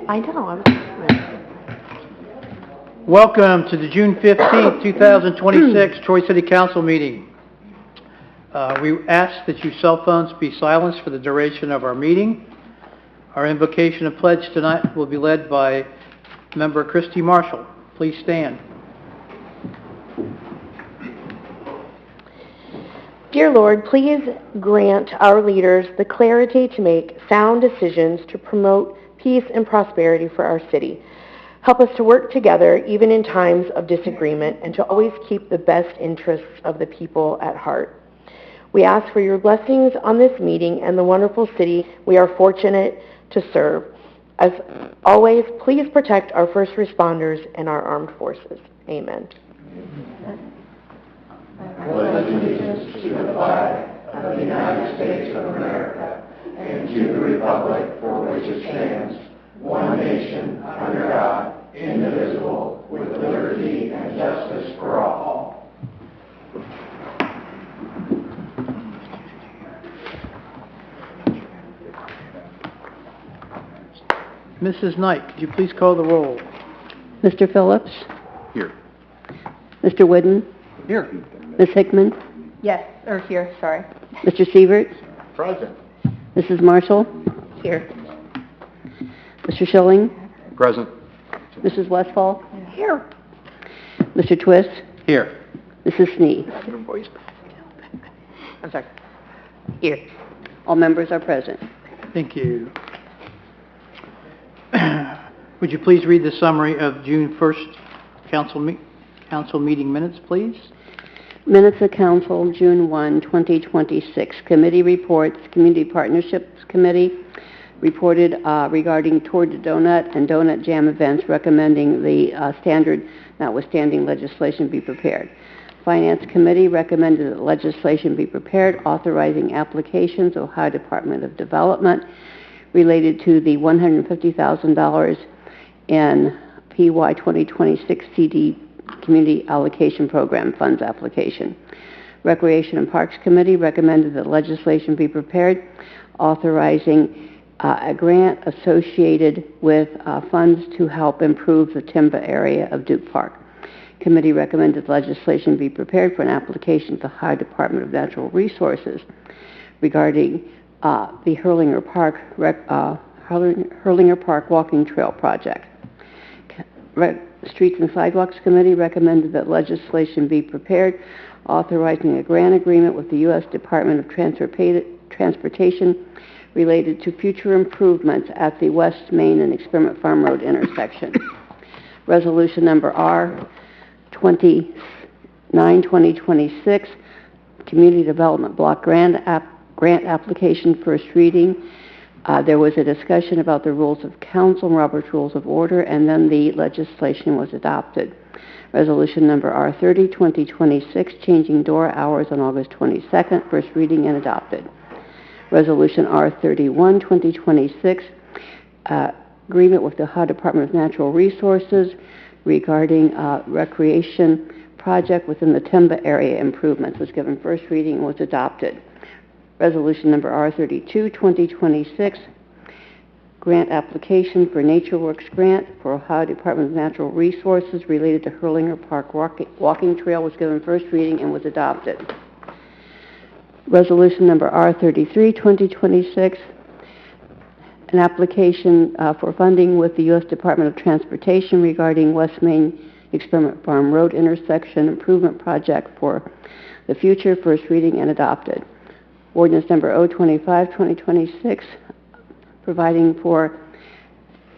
I know. Welcome to the June 15th, 2026 Troy City Council meeting. We ask that your cell phones be silenced for the duration of our meeting. Our invocation and pledge tonight will be led by Member Christy Marshall. Please stand. Dear Lord, please grant our leaders the clarity to make sound decisions to promote peace and prosperity for our city. Help us to work together even in times of disagreement and to always keep the best interests of the people at heart. We ask for your blessings on this meeting and the wonderful city we are fortunate to serve. As always, please protect our first responders and our armed forces. Amen. I pledge allegiance to the flag of the United States of America and to the republic for which it stands, one nation, under God, indivisible, with liberty and justice for all. Mrs. Knight, could you please call the roll? Mr. Phillips? Here. Mr. Wooden? Here. Ms. Hickman? Yes, or here, sorry. Mr. Sievert? Present. Mrs. Marshall? Here. Mr. Schilling? Present. Mrs. Westfall? Here. Mr. Twist? Here. Mrs. Snee? I'm sorry. Here. All members are present. Thank you. Would you please read the summary of June 1st council meeting minutes, please? Minutes of Council, June 1, 2026. Committee reports. Community Partnerships Committee reported regarding Tour de Donut and Donut Jam events, recommending the standard notwithstanding legislation be prepared. Finance Committee recommended that legislation be prepared authorizing applications, Ohio Department of Development, related to the $150,000 in PY 2026 CD Community Allocation Program funds application. Recreation and Parks Committee recommended that legislation be prepared authorizing a grant associated with funds to help improve the Timba area of Duke Park. Committee recommended legislation be prepared for an application to the Ohio Department of Natural Resources regarding the Hurlinger Park Walking Trail project. Streets and Sidewalks Committee recommended that legislation be prepared authorizing a grant agreement with the U.S. Department of Transportation related to future improvements at the West Main and Experiment Farm Road intersection. Resolution number R29-2026, Community Development Block Grant application, first reading. There was a discussion about the rules of council and Robert's Rules of Order, and then the legislation was adopted. Resolution number R30-2026, changing door hours on August 22nd, first reading and adopted. Resolution R31-2026, agreement with the Ohio Department of Natural Resources regarding recreation project within the Timba area improvements, was given first reading and was adopted. Resolution number R32-2026, grant application for NatureWorks grant for Ohio Department of Natural Resources related to Hurlinger Park Walking Trail, was given first reading and was adopted. Resolution number R33-2026, an application for funding with the U.S. Department of Transportation regarding West Main Experiment Farm Road intersection improvement project for the future, first reading and adopted. Ordinance number O25-2026, providing for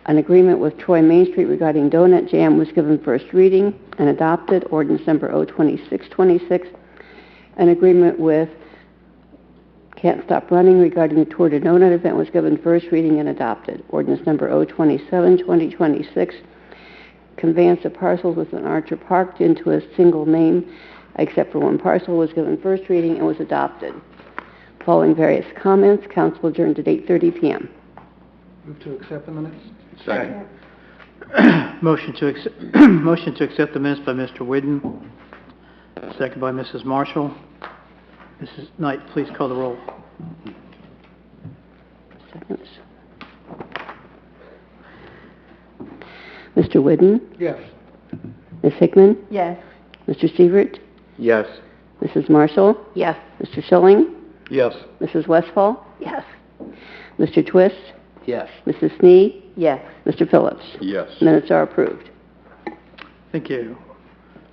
an agreement with Troy Main Street regarding Donut Jam, was given first reading and adopted. Ordinance number O26-26, an agreement with Can't Stop Running regarding the Tour de Donut event, was given first reading and adopted. Ordinance number O27-2026, conveyance of parcels within Archer Park into a single name except for one parcel, was given first reading and was adopted. Following various comments, council adjourned at 8:30 p.m. Move to accept the minutes. Second. Motion to accept the minutes by Mr. Whidden, second by Mrs. Marshall. Mrs. Knight, please call the roll. Seconds. Mr. Whidden? Yes. Ms. Hickman? Yes. Mr. Sievert? Yes. Mrs. Marshall? Yes. Mr. Schilling? Yes. Mrs. Westfall? Yes. Mr. Twist? Yes. Mrs. Snee? Yes. Mr. Phillips? Yes. Minutes are approved. Thank you.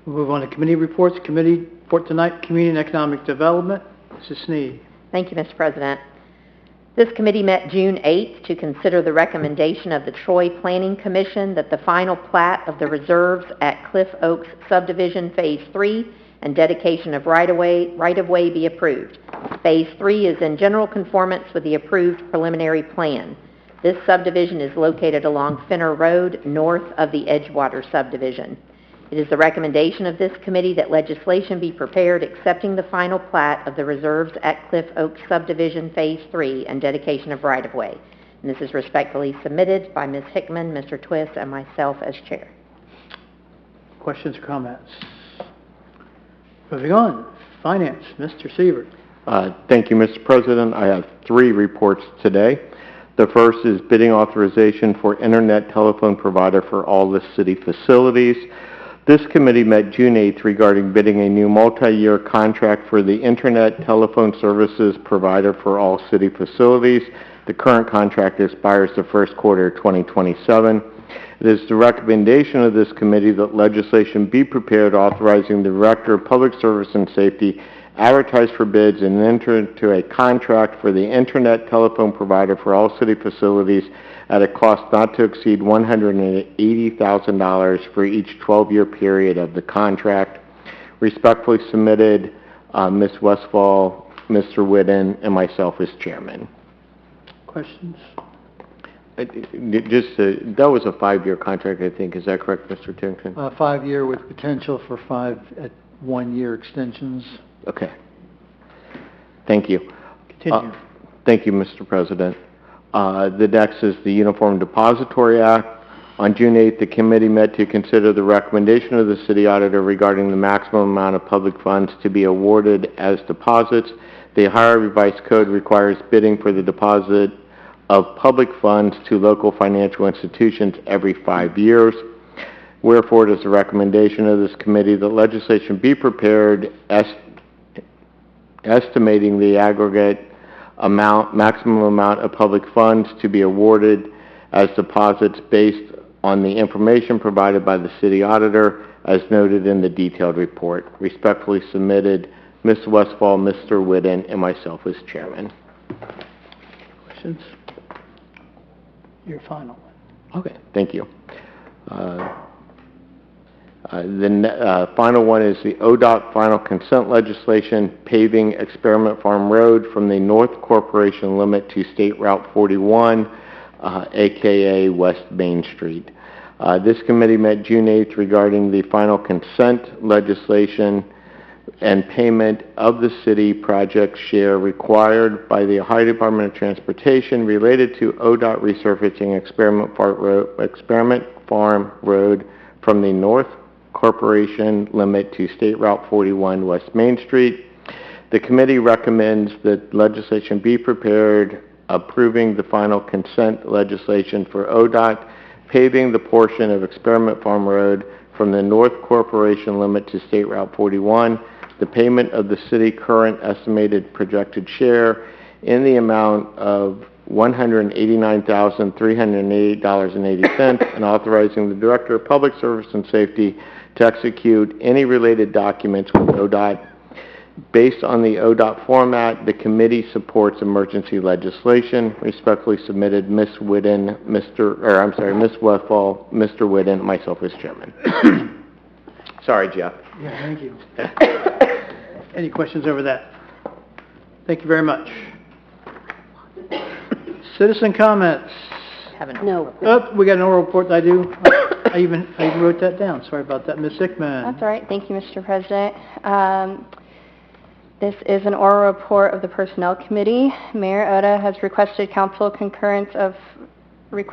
We'll move on to committee reports. Committee report tonight, Community and Economic Development. Mrs. Sneed. Thank you, Mr. President. This committee met June 8th to consider the recommendation of the Troy Planning Commission that the final plat of the reserves at Cliff Oaks Subdivision Phase 3 and dedication of right-of-way be approved. Phase 3 is in general conformance with the approved preliminary plan. This subdivision is located along Fenner Road, north of the Edgewater subdivision. It is the recommendation of this committee that legislation be prepared accepting the final plat of the reserves at Cliff Oaks Subdivision Phase 3 and dedication of right-of-way. And this is respectfully submitted by Ms. Hickman, Mr. Twist, and myself as chair. Questions or comments? Moving on. Finance, Mr. Sievert. Thank you, Mr. President. I have 3 reports today. The first is bidding authorization for internet telephone provider for all the city facilities. This committee met June 8th regarding bidding a new multi-year contract for the internet telephone services provider for all city facilities. The current contract expires the first quarter of 2027. It is the recommendation of this committee that legislation be prepared authorizing the Director of Public Service and Safety advertise for bids and enter into a contract for the internet telephone provider for all city facilities at a cost not to exceed $180,000 for each 12-year period of the contract. Respectfully submitted, Ms. Westfall, Mr. Whidden, and myself as chairman. Questions? That was a 5-year contract, I think. Is that correct, Mr. Timpson? 5-year with potential for 5 at 1-year extensions. Okay. Thank you. Continue. Thank you, Mr. President. The next is the Uniform Depository Act. On June 8th, the committee met to consider the recommendation of the city auditor regarding the maximum amount of public funds to be awarded as deposits. The Ohio Revised Code requires bidding for the deposit of public funds to local financial institutions every 5 years. Wherefore, it is the recommendation of this committee that legislation be prepared estimating the aggregate maximum amount of public funds to be awarded as deposits based on the information provided by the city auditor as noted in the detailed report. Respectfully submitted, Ms. Westfall, Mr. Whidden, and myself as chairman. Questions? Your final one. Okay, thank you. The final one is the ODOT final consent legislation paving Experiment Farm Road from the North Corporation limit to State Route 41, aka West Main Street. This committee met June 8th regarding the final consent legislation and payment of the city project share required by the Ohio Department of Transportation related to ODOT resurfacing Experiment Farm Road from the North Corporation limit to State Route 41 West Main Street. The committee recommends that legislation be prepared approving the final consent legislation for ODOT paving the portion of Experiment Farm Road from the North Corporation limit to State Route 41, the payment of the city current estimated projected share in the amount of $189,388.80 and authorizing the Director of Public Service and Safety to execute any related documents with ODOT. Based on the ODOT format, the committee supports emergency legislation. Respectfully submitted, Ms. Whidden, Ms. Westfall, Mr. Whidden, myself as chairman. Sorry, Jeff. Yeah, thank you. Any questions over that? Thank you very much. Citizen comments. No. Oh, we got an oral report that I do. I even wrote that down. Sorry about that. Ms. Hickman. That's all right. Thank you, Mr. President. This is an oral report of the Personnel Committee. Mayor Oda has requested council concurrence of 5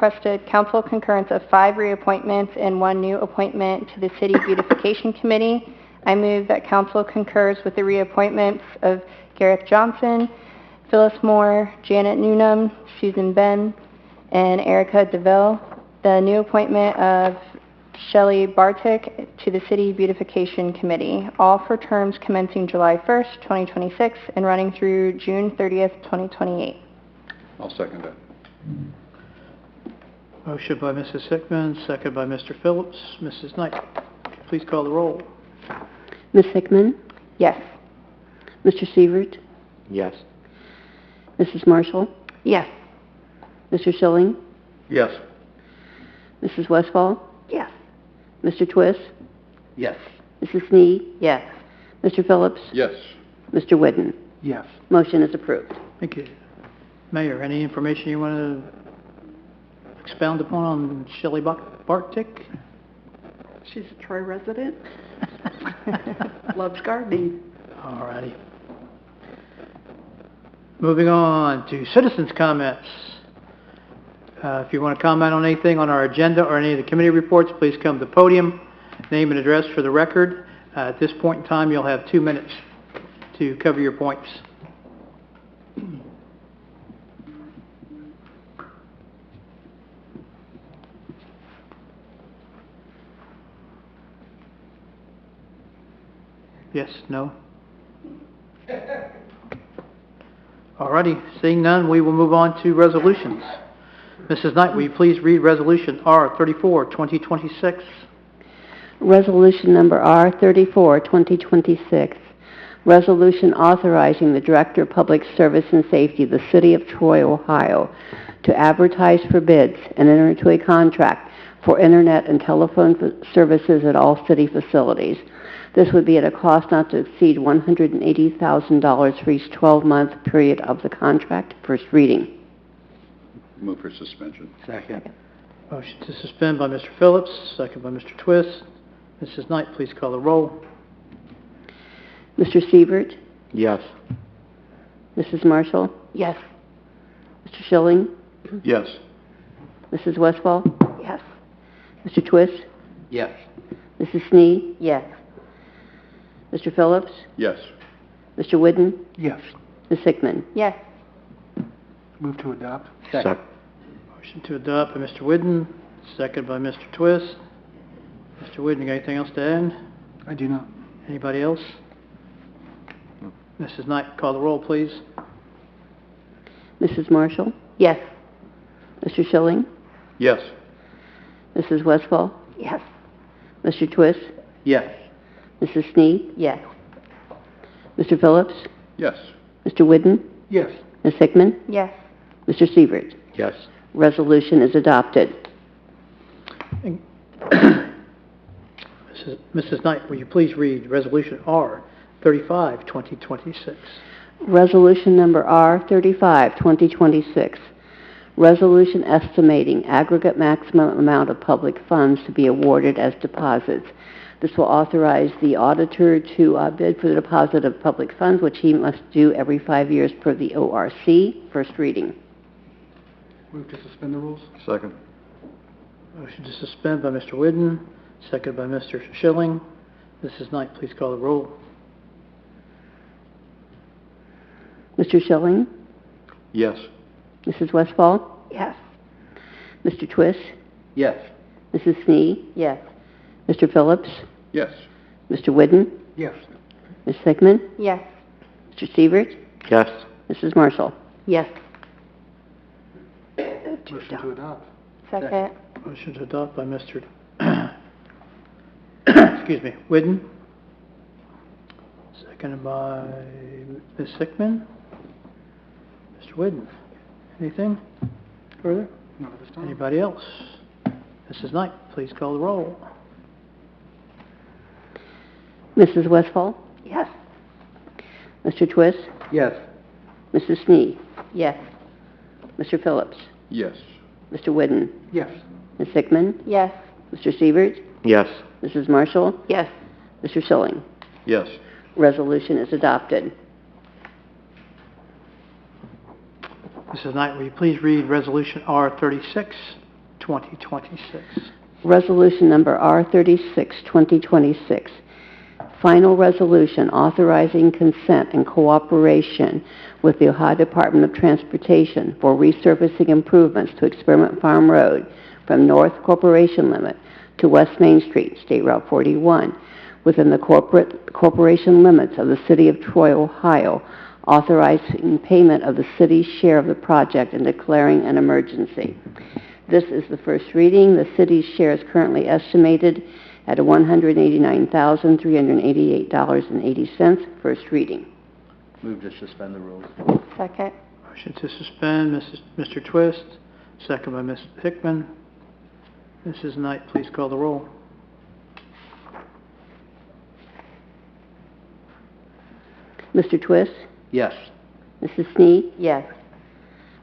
reappointments and 1 new appointment to the City Beautification Committee. I move that council concurs with the reappointments of Gareth Johnson, Phyllis Moore, Janet Newnham, Susan Ben, and Erica DeVille. The new appointment of Shelley Bartik to the City Beautification Committee, all for terms commencing July 1st, 2026, and running through June 30th, 2028. I'll second that. Motion by Mrs. Hickman, second by Mr. Phillips. Mrs. Knight, please call the roll. Ms. Hickman? Yes. Mr. Sievert? Yes. Mrs. Marshall? Yes. Mr. Schilling? Yes. Mrs. Westfall? Yes. Mr. Twist? Yes. Mrs. Sneed? Yes. Mr. Phillips? Yes. Mr. Whidden? Yes. Motion is approved. Thank you. Mayor, any information you want to expound upon on Shelley Bartik? She's a Troy resident. Loves gardening. All righty. Moving on to citizens' comments. If you want to comment on anything on our agenda or any of the committee reports, please come to the podium. Name and address for the record. At this point in time, you'll have 2 minutes to cover your points. Yes, no? Alrighty, seeing none, we will move on to resolutions. Mrs. Knight, will you please read Resolution R34, 2026? Resolution number R34, 2026. Resolution authorizing the Director of Public Service and Safety of the City of Troy, Ohio, to advertise for bids and enter into a contract for internet and telephone services at all city facilities. This would be at a cost not to exceed $180,000 for each 12-month period of the contract. First reading. Move for suspension. Second. Motion to suspend by Mr. Phillips, second by Mr. Twist. Mrs. Knight, please call the roll. Mr. Sievert? Yes. Mrs. Marshall? Yes. Mr. Schilling? Yes. Mrs. Westfall? Yes. Mr. Twist? Yes. Mrs. Sneed? Yes. Mr. Phillips? Yes. Mr. Whidden? Yes. Ms. Hickman? Yes. Move to adopt? Second. Motion to adopt by Mr. Whidden, second by Mr. Twist. Mr. Whidden, you got anything else to add? I do not. Anybody else? Mrs. Knight, call the roll, please. Mrs. Marshall? Yes. Mr. Schilling? Yes. Mrs. Westfall? Yes. Mr. Twist? Yes. Mrs. Sneed? Yes. Mr. Phillips? Yes. Mr. Whidden? Yes. Ms. Hickman? Yes. Mr. Sievert? Yes. Resolution is adopted. Mrs. Knight, will you please read Resolution R35, 2026? Resolution number R35, 2026. Resolution estimating aggregate maximum amount of public funds to be awarded as deposits. This will authorize the auditor to bid for the deposit of public funds, which he must do every 5 years per the ORC. First reading. Move to suspend the rules? Second. Motion to suspend by Mr. Whidden, second by Mr. Schilling. Mrs. Knight, please call the roll. Mr. Schilling? Yes. Mrs. Westfall? Yes. Mr. Twist? Yes. Mrs. Sneed? Yes. Mr. Phillips? Yes. Mr. Whidden? Yes. Ms. Hickman? Yes. Mr. Sievert? Yes. Mrs. Marshall? Yes. Motion to adopt? Second. Motion to adopt by Mr. excuse me, Whidden. Seconded by Ms. Hickman. Mr. Whidden, anything further? Not at this time. Anybody else? Mrs. Knight, please call the roll. Mrs. Westfall? Yes. Mr. Twist? Yes. Mrs. Sneed? Yes. Mr. Phillips? Yes. Mr. Whidden? Yes. Ms. Hickman? Yes. Mr. Sievert? Yes. Mrs. Marshall? Yes. Mr. Schilling? Yes. Resolution is adopted. Mrs. Knight, will you please read Resolution R36, 2026? Resolution number R36, 2026. Final resolution authorizing consent and cooperation with the Ohio Department of Transportation for resurfacing improvements to Experiment Farm Road from North Corporation Limit to West Main Street, State Route 41, within the corporation limits of the City of Troy, Ohio, authorizing payment of the city's share of the project and declaring an emergency. This is the first reading. The city's share is currently estimated at $189,388.80. First reading. Move to suspend the rules. Second. Motion to suspend, Mr. Twist, second by Ms. Hickman. Mrs. Knight, please call the roll. Mr. Twist? Yes. Mrs. Snee? Yes.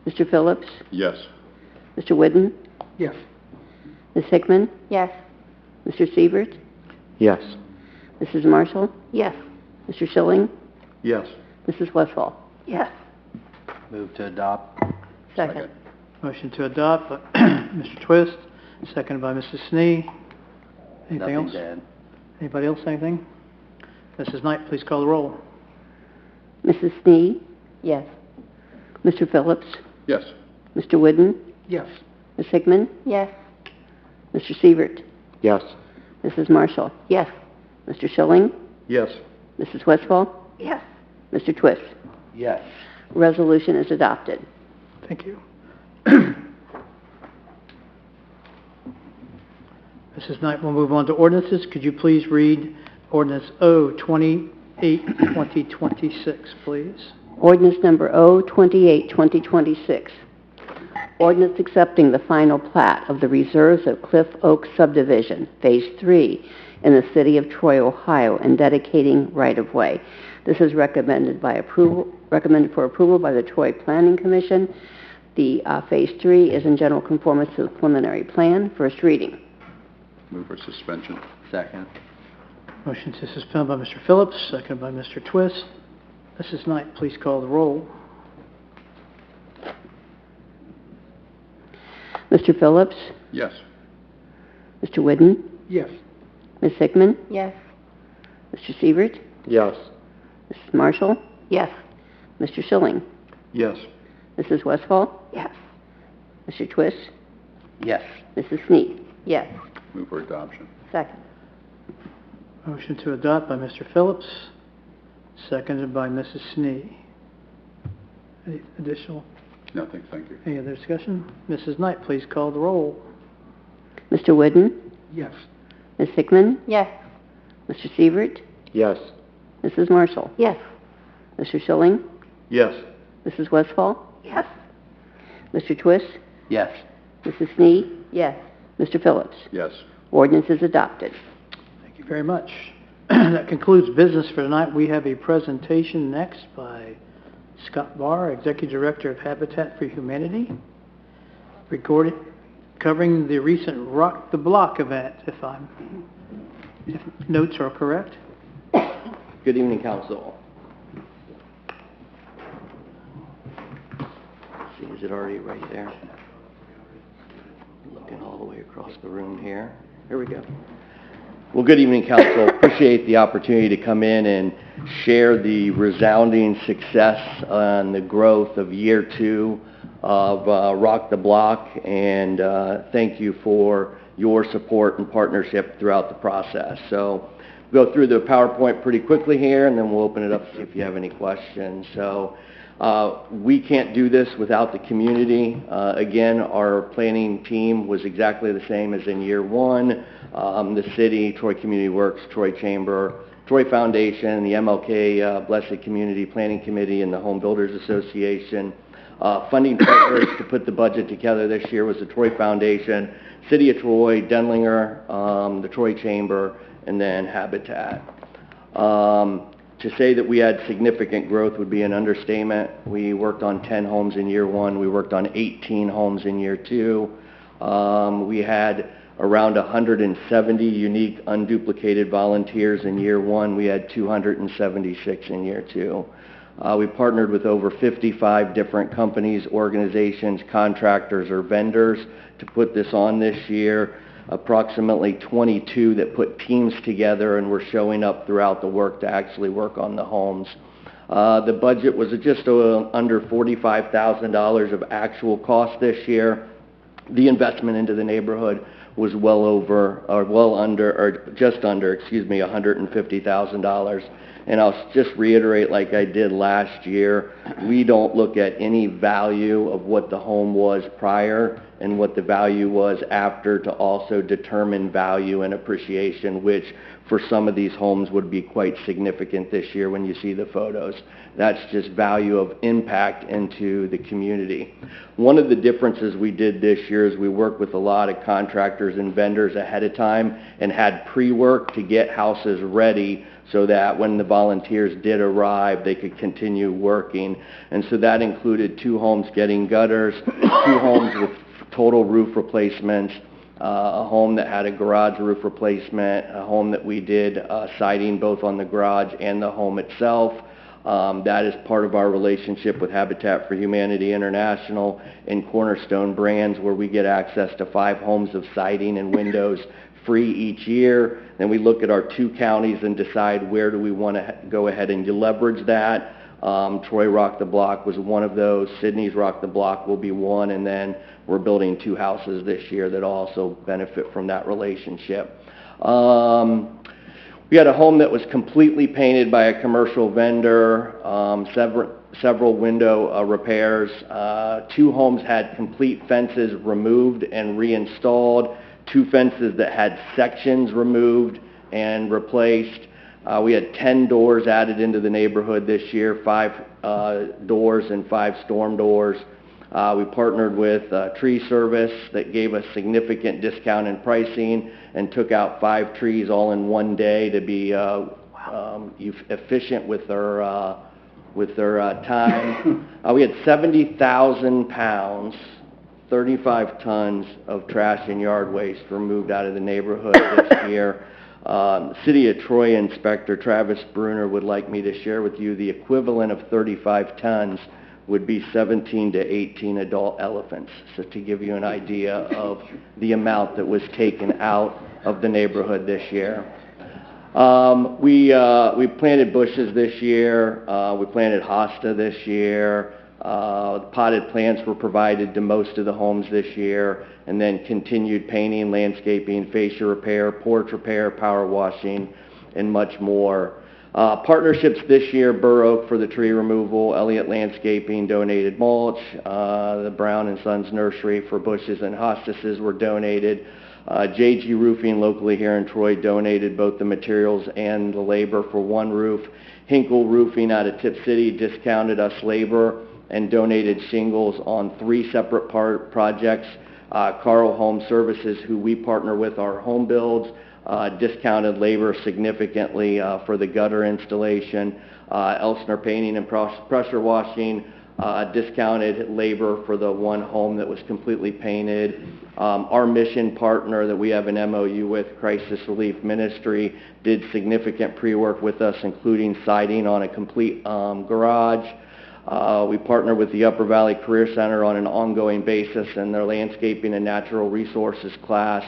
Mr. Phillips? Yes. Mr. Whidden? Yes. Ms. Hickman? Yes. Mr. Siebert? Yes. Mrs. Marshall? Yes. Mr. Schilling? Yes. Mrs. Westfall? Yes. Move to adopt. Second. Motion to adopt by Mr. Twist, seconded by Mrs. Snee. Anything else? Nothing to add. Anybody else, anything? Mrs. Knight, please call the roll. Mrs. Snee? Yes. Mr. Phillips? Yes. Mr. Whidden? Yes. Ms. Hickman? Yes. Mr. Siebert? Yes. Mrs. Marshall? Yes. Mr. Schilling? Yes. Mrs. Westfall? Yes. Mr. Twist? Yes. Resolution is adopted. Thank you. Mrs. Knight, we'll move on to ordinances. Could you please read ordinance O-28-2026, please? Ordinance number O-28, 2026. Ordinance accepting the final plat of the reserves of Cliff Oak subdivision, Phase 3, in the city of Troy, Ohio, and dedicating right-of-way. This is recommended for approval by the Troy Planning Commission. The Phase 3 is in general conformance to the preliminary plan. First reading. Move for suspension. Second. Motion to suspend by Mr. Phillips, seconded by Mr. Twist. Mrs. Knight, please call the roll. Mr. Phillips? Yes. Mr. Whidden? Yes. Ms. Hickman? Yes. Mr. Siebert? Yes. Mrs. Marshall? Yes. Mr. Schilling? Yes. Mrs. Westfall? Yes. Mr. Twist? Yes. Mrs. Snee? Yes. Move for adoption. Second. Motion to adopt by Mr. Phillips, seconded by Mrs. Snee. Any additional, Nothing, thank you. any other discussion? Mrs. Knight, please call the roll. Mr. Whidden? Yes. Ms. Hickman? Yes. Mr. Siebert? Yes. Mrs. Marshall? Yes. Mr. Schilling? Yes. Mrs. Westfall? Yes. Mr. Twist? Yes. Mrs. Snee? Yes. Mr. Phillips? Yes. Ordinance is adopted. Thank you very much. That concludes business for tonight. We have a presentation next by Scott Barr, Executive Director of Habitat for Humanity, covering the recent Rock the Block event, if notes are correct. Good evening, Council. See, is it already right there? Looking all the way across the room here. Here we go. Well, good evening, Council. Appreciate the opportunity to come in and share the resounding success and the growth of year 2 of Rock the Block, and thank you for your support and partnership throughout the process. So we'll go through the PowerPoint pretty quickly here, and then we'll open it up to see if you have any questions. So we can't do this without the community. Again, our planning team was exactly the same as in year 1. The city, Troy Community Works, Troy Chamber, Troy Foundation, the MLK Blessed Community Planning Committee, and the Home Builders Association. Funding partners to put the budget together this year was the Troy Foundation, City of Troy, Denlinger, the Troy Chamber, and then Habitat. To say that we had significant growth would be an understatement. We worked on 10 homes in year 1. We worked on 18 homes in year 2. We had around 170 unique unduplicated volunteers in year 1. We had 276 in year 2. We partnered with over 55 different companies, organizations, contractors, or vendors to put this on this year. Approximately 22 that put teams together and were showing up throughout the work to actually work on the homes. The budget was just under $45,000 of actual cost this year. The investment into the neighborhood was well over, or well under, or just under, $150,000. And I'll just reiterate, like I did last year, we don't look at any value of what the home was prior and what the value was after to also determine value and appreciation, which for some of these homes would be quite significant this year when you see the photos. That's just value of impact into the community. One of the differences we did this year is we worked with a lot of contractors and vendors ahead of time and had pre-work to get houses ready so that when the volunteers did arrive, they could continue working. And so that included 2 homes getting gutters, 2 homes with total roof replacements, a home that had a garage roof replacement, a home that we did siding both on the garage and the home itself. That is part of our relationship with Habitat for Humanity International and Cornerstone Brands, where we get access to 5 homes of siding and windows free each year. Then we look at our 2 counties and decide where do we want to go ahead and leverage that. Troy Rock the Block was one of those. Sydney's Rock the Block will be one, and then we're building 2 houses this year that also benefit from that relationship. We had a home that was completely painted by a commercial vendor, several window repairs. 2 homes had complete fences removed and reinstalled, 2 fences that had sections removed and replaced. We had 10 doors added into the neighborhood this year, 5 doors and 5 storm doors. We partnered with Tree Service that gave us significant discount in pricing and took out 5 trees all in one day to be efficient with their time. We had 70,000 pounds, 35 tons of trash and yard waste removed out of the neighborhood this year. City of Troy Inspector Travis Bruner would like me to share with you the equivalent of 35 tons would be 17 to 18 adult elephants. So to give you an idea of the amount that was taken out of the neighborhood this year. We planted bushes this year. We planted hosta this year. Potted plants were provided to most of the homes this year, and then continued painting, landscaping, fascia repair, porch repair, power washing, and much more. Partnerships this year: Burr Oak for the tree removal, Elliott Landscaping donated mulch, the Brown and Sons Nursery for bushes and hospices were donated. JG Roofing locally here in Troy donated both the materials and the labor for 1 roof. Hinkle Roofing out of Tip City discounted us labor and donated shingles on 3 separate projects. Carl Home Services, who we partner with our home builds, discounted labor significantly for the gutter installation. Elsner Painting and Pressure Washing discounted labor for the 1 home that was completely painted. Our mission partner that we have an MOU with, Crisis Relief Ministry, did significant pre-work with us, including siding on a complete garage. We partner with the Upper Valley Career Center on an ongoing basis, and their landscaping and natural resources class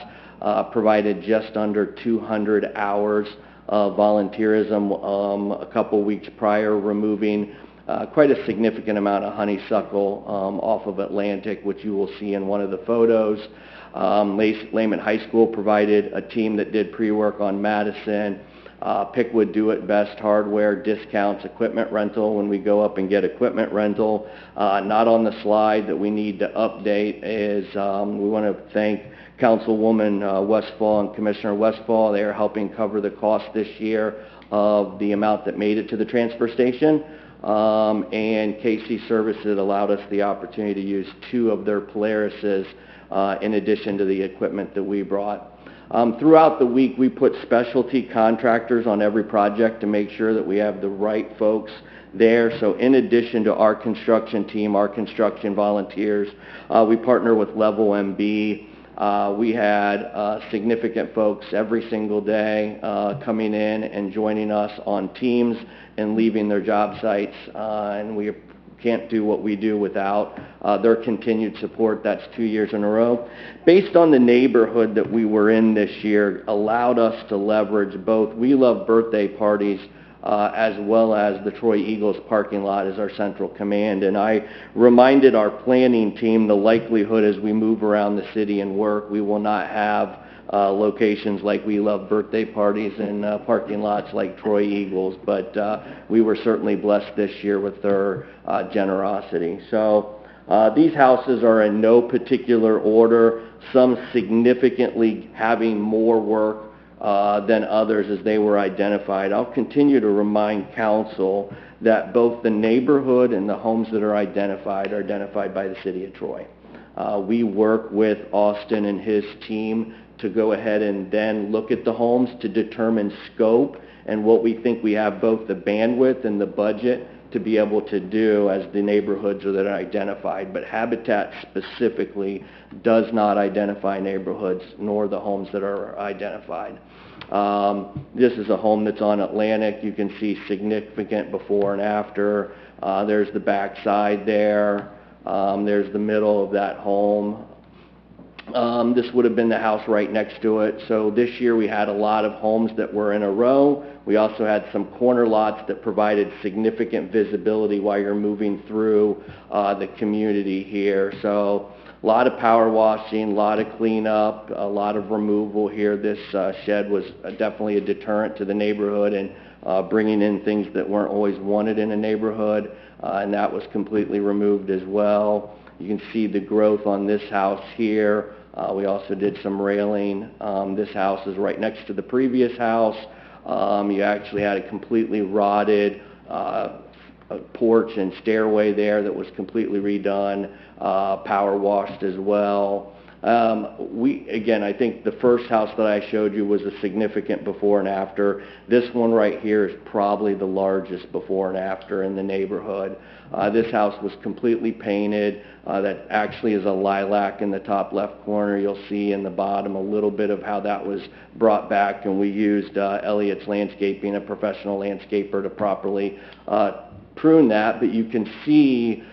provided just under 200 hours of volunteerism a couple weeks prior, removing quite a significant amount of honeysuckle off of Atlantic, which you will see in one of the photos. Lehman High School provided a team that did pre-work on Madison. Pickwood Do It Best Hardware discounts equipment rental when we go up and get equipment rental. Not on the slide that we need to update is we want to thank Councilwoman Westfall and Commissioner Westfall. They are helping cover the cost this year of the amount that made it to the transfer station. And KC Services allowed us the opportunity to use 2 of their Polarises in addition to the equipment that we brought. Throughout the week, we put specialty contractors on every project to make sure that we have the right folks there. So in addition to our construction team, our construction volunteers, we partner with Level MB. We had significant folks every single day coming in and joining us on teams and leaving their job sites, and we can't do what we do without their continued support. That's 2 years in a row. Based on the neighborhood that we were in this year, allowed us to leverage both We Love birthday parties as well as the Troy Eagles parking lot as our central command. And I reminded our planning team the likelihood as we move around the city and work, we will not have locations like We Love Birthday Parties and parking lots like Troy Eagles, but we were certainly blessed this year with their generosity. So these houses are in no particular order, some significantly having more work than others as they were identified. I'll continue to remind council that both the neighborhood and the homes that are identified by the City of Troy. We work with Austin and his team to go ahead and then look at the homes to determine scope and what we think we have both the bandwidth and the budget to be able to do as the neighborhoods that are identified. But Habitat specifically does not identify neighborhoods nor the homes that are identified. This is a home that's on Atlantic. You can see significant before and after. There's the back side there. There's the middle of that home. This would have been the house right next to it. So this year we had a lot of homes that were in a row. We also had some corner lots that provided significant visibility while you're moving through the community here. So a lot of power washing, a lot of cleanup, a lot of removal here. This shed was definitely a deterrent to the neighborhood and bringing in things that weren't always wanted in a neighborhood, and that was completely removed as well. You can see the growth on this house here. We also did some railing. This house is right next to the previous house. You actually had a completely rotted porch and stairway there that was completely redone, power washed as well. Again, I think the first house that I showed you was a significant before and after. This one right here is probably the largest before and after in the neighborhood. This house was completely painted. That actually is a lilac in the top left corner. You'll see in the bottom a little bit of how that was brought back, and we used Elliott's Landscaping, a professional landscaper, to properly prune that. But you can see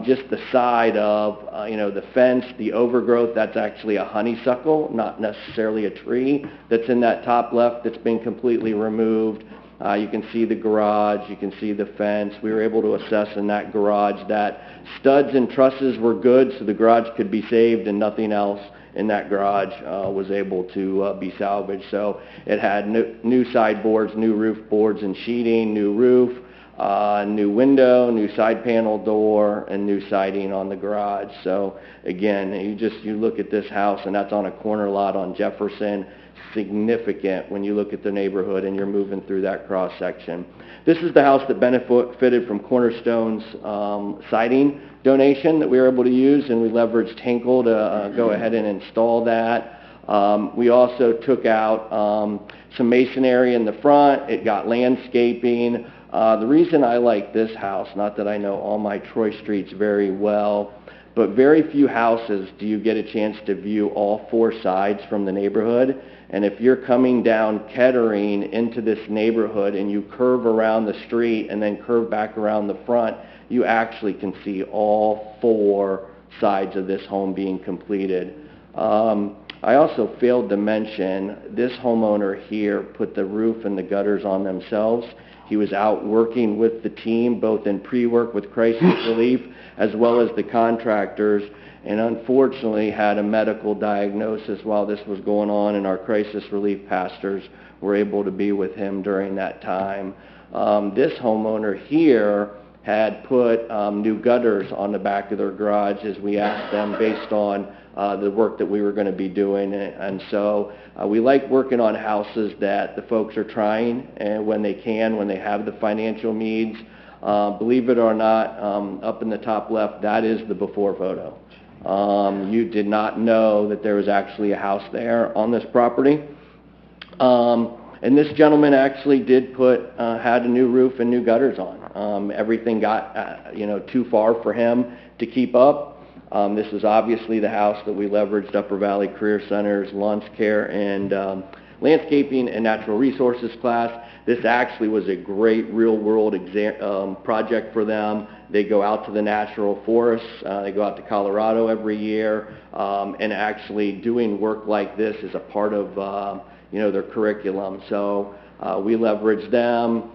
just the side of, the fence, the overgrowth. That's actually a honeysuckle, not necessarily a tree that's in that top left that's been completely removed. You can see the garage, you can see the fence. We were able to assess in that garage that studs and trusses were good, so the garage could be saved, and nothing else in that garage was able to be salvaged. So it had new sideboards, new roof boards and sheeting, new roof, new window, new side panel door, and new siding on the garage. So again, you look at this house, and that's on a corner lot on Jefferson. Significant when you look at the neighborhood and you're moving through that cross section. This is the house that benefited from Cornerstone's siding donation that we were able to use, and we leveraged Hinkle to go ahead and install that. We also took out some masonry in the front. It got landscaping. The reason I like this house, not that I know all my Troy streets very well, but very few houses do you get a chance to view all four sides from the neighborhood. And if you're coming down Kettering into this neighborhood and you curve around the street and then curve back around the front, you actually can see all four sides of this home being completed. I also failed to mention this homeowner here put the roof and the gutters on themselves. He was out working with the team, both in pre-work with crisis relief as well as the contractors, and unfortunately had a medical diagnosis while this was going on, and our crisis relief pastors were able to be with him during that time. This homeowner here had put new gutters on the back of their garage as we asked them based on the work that we were going to be doing. And so we like working on houses that the folks are trying, and when they can, when they have the financial needs. Believe it or not, up in the top left, that is the before photo. You did not know that there was actually a house there on this property. And this gentleman actually did had a new roof and new gutters on. Everything got, too far for him to keep up. This is obviously the house that we leveraged Upper Valley Career Center's lawn care and landscaping and natural resources class. This actually was a great real-world project for them. They go out to the natural forests. They go out to Colorado every year, and actually doing work like this is a part of their curriculum. So we leveraged them.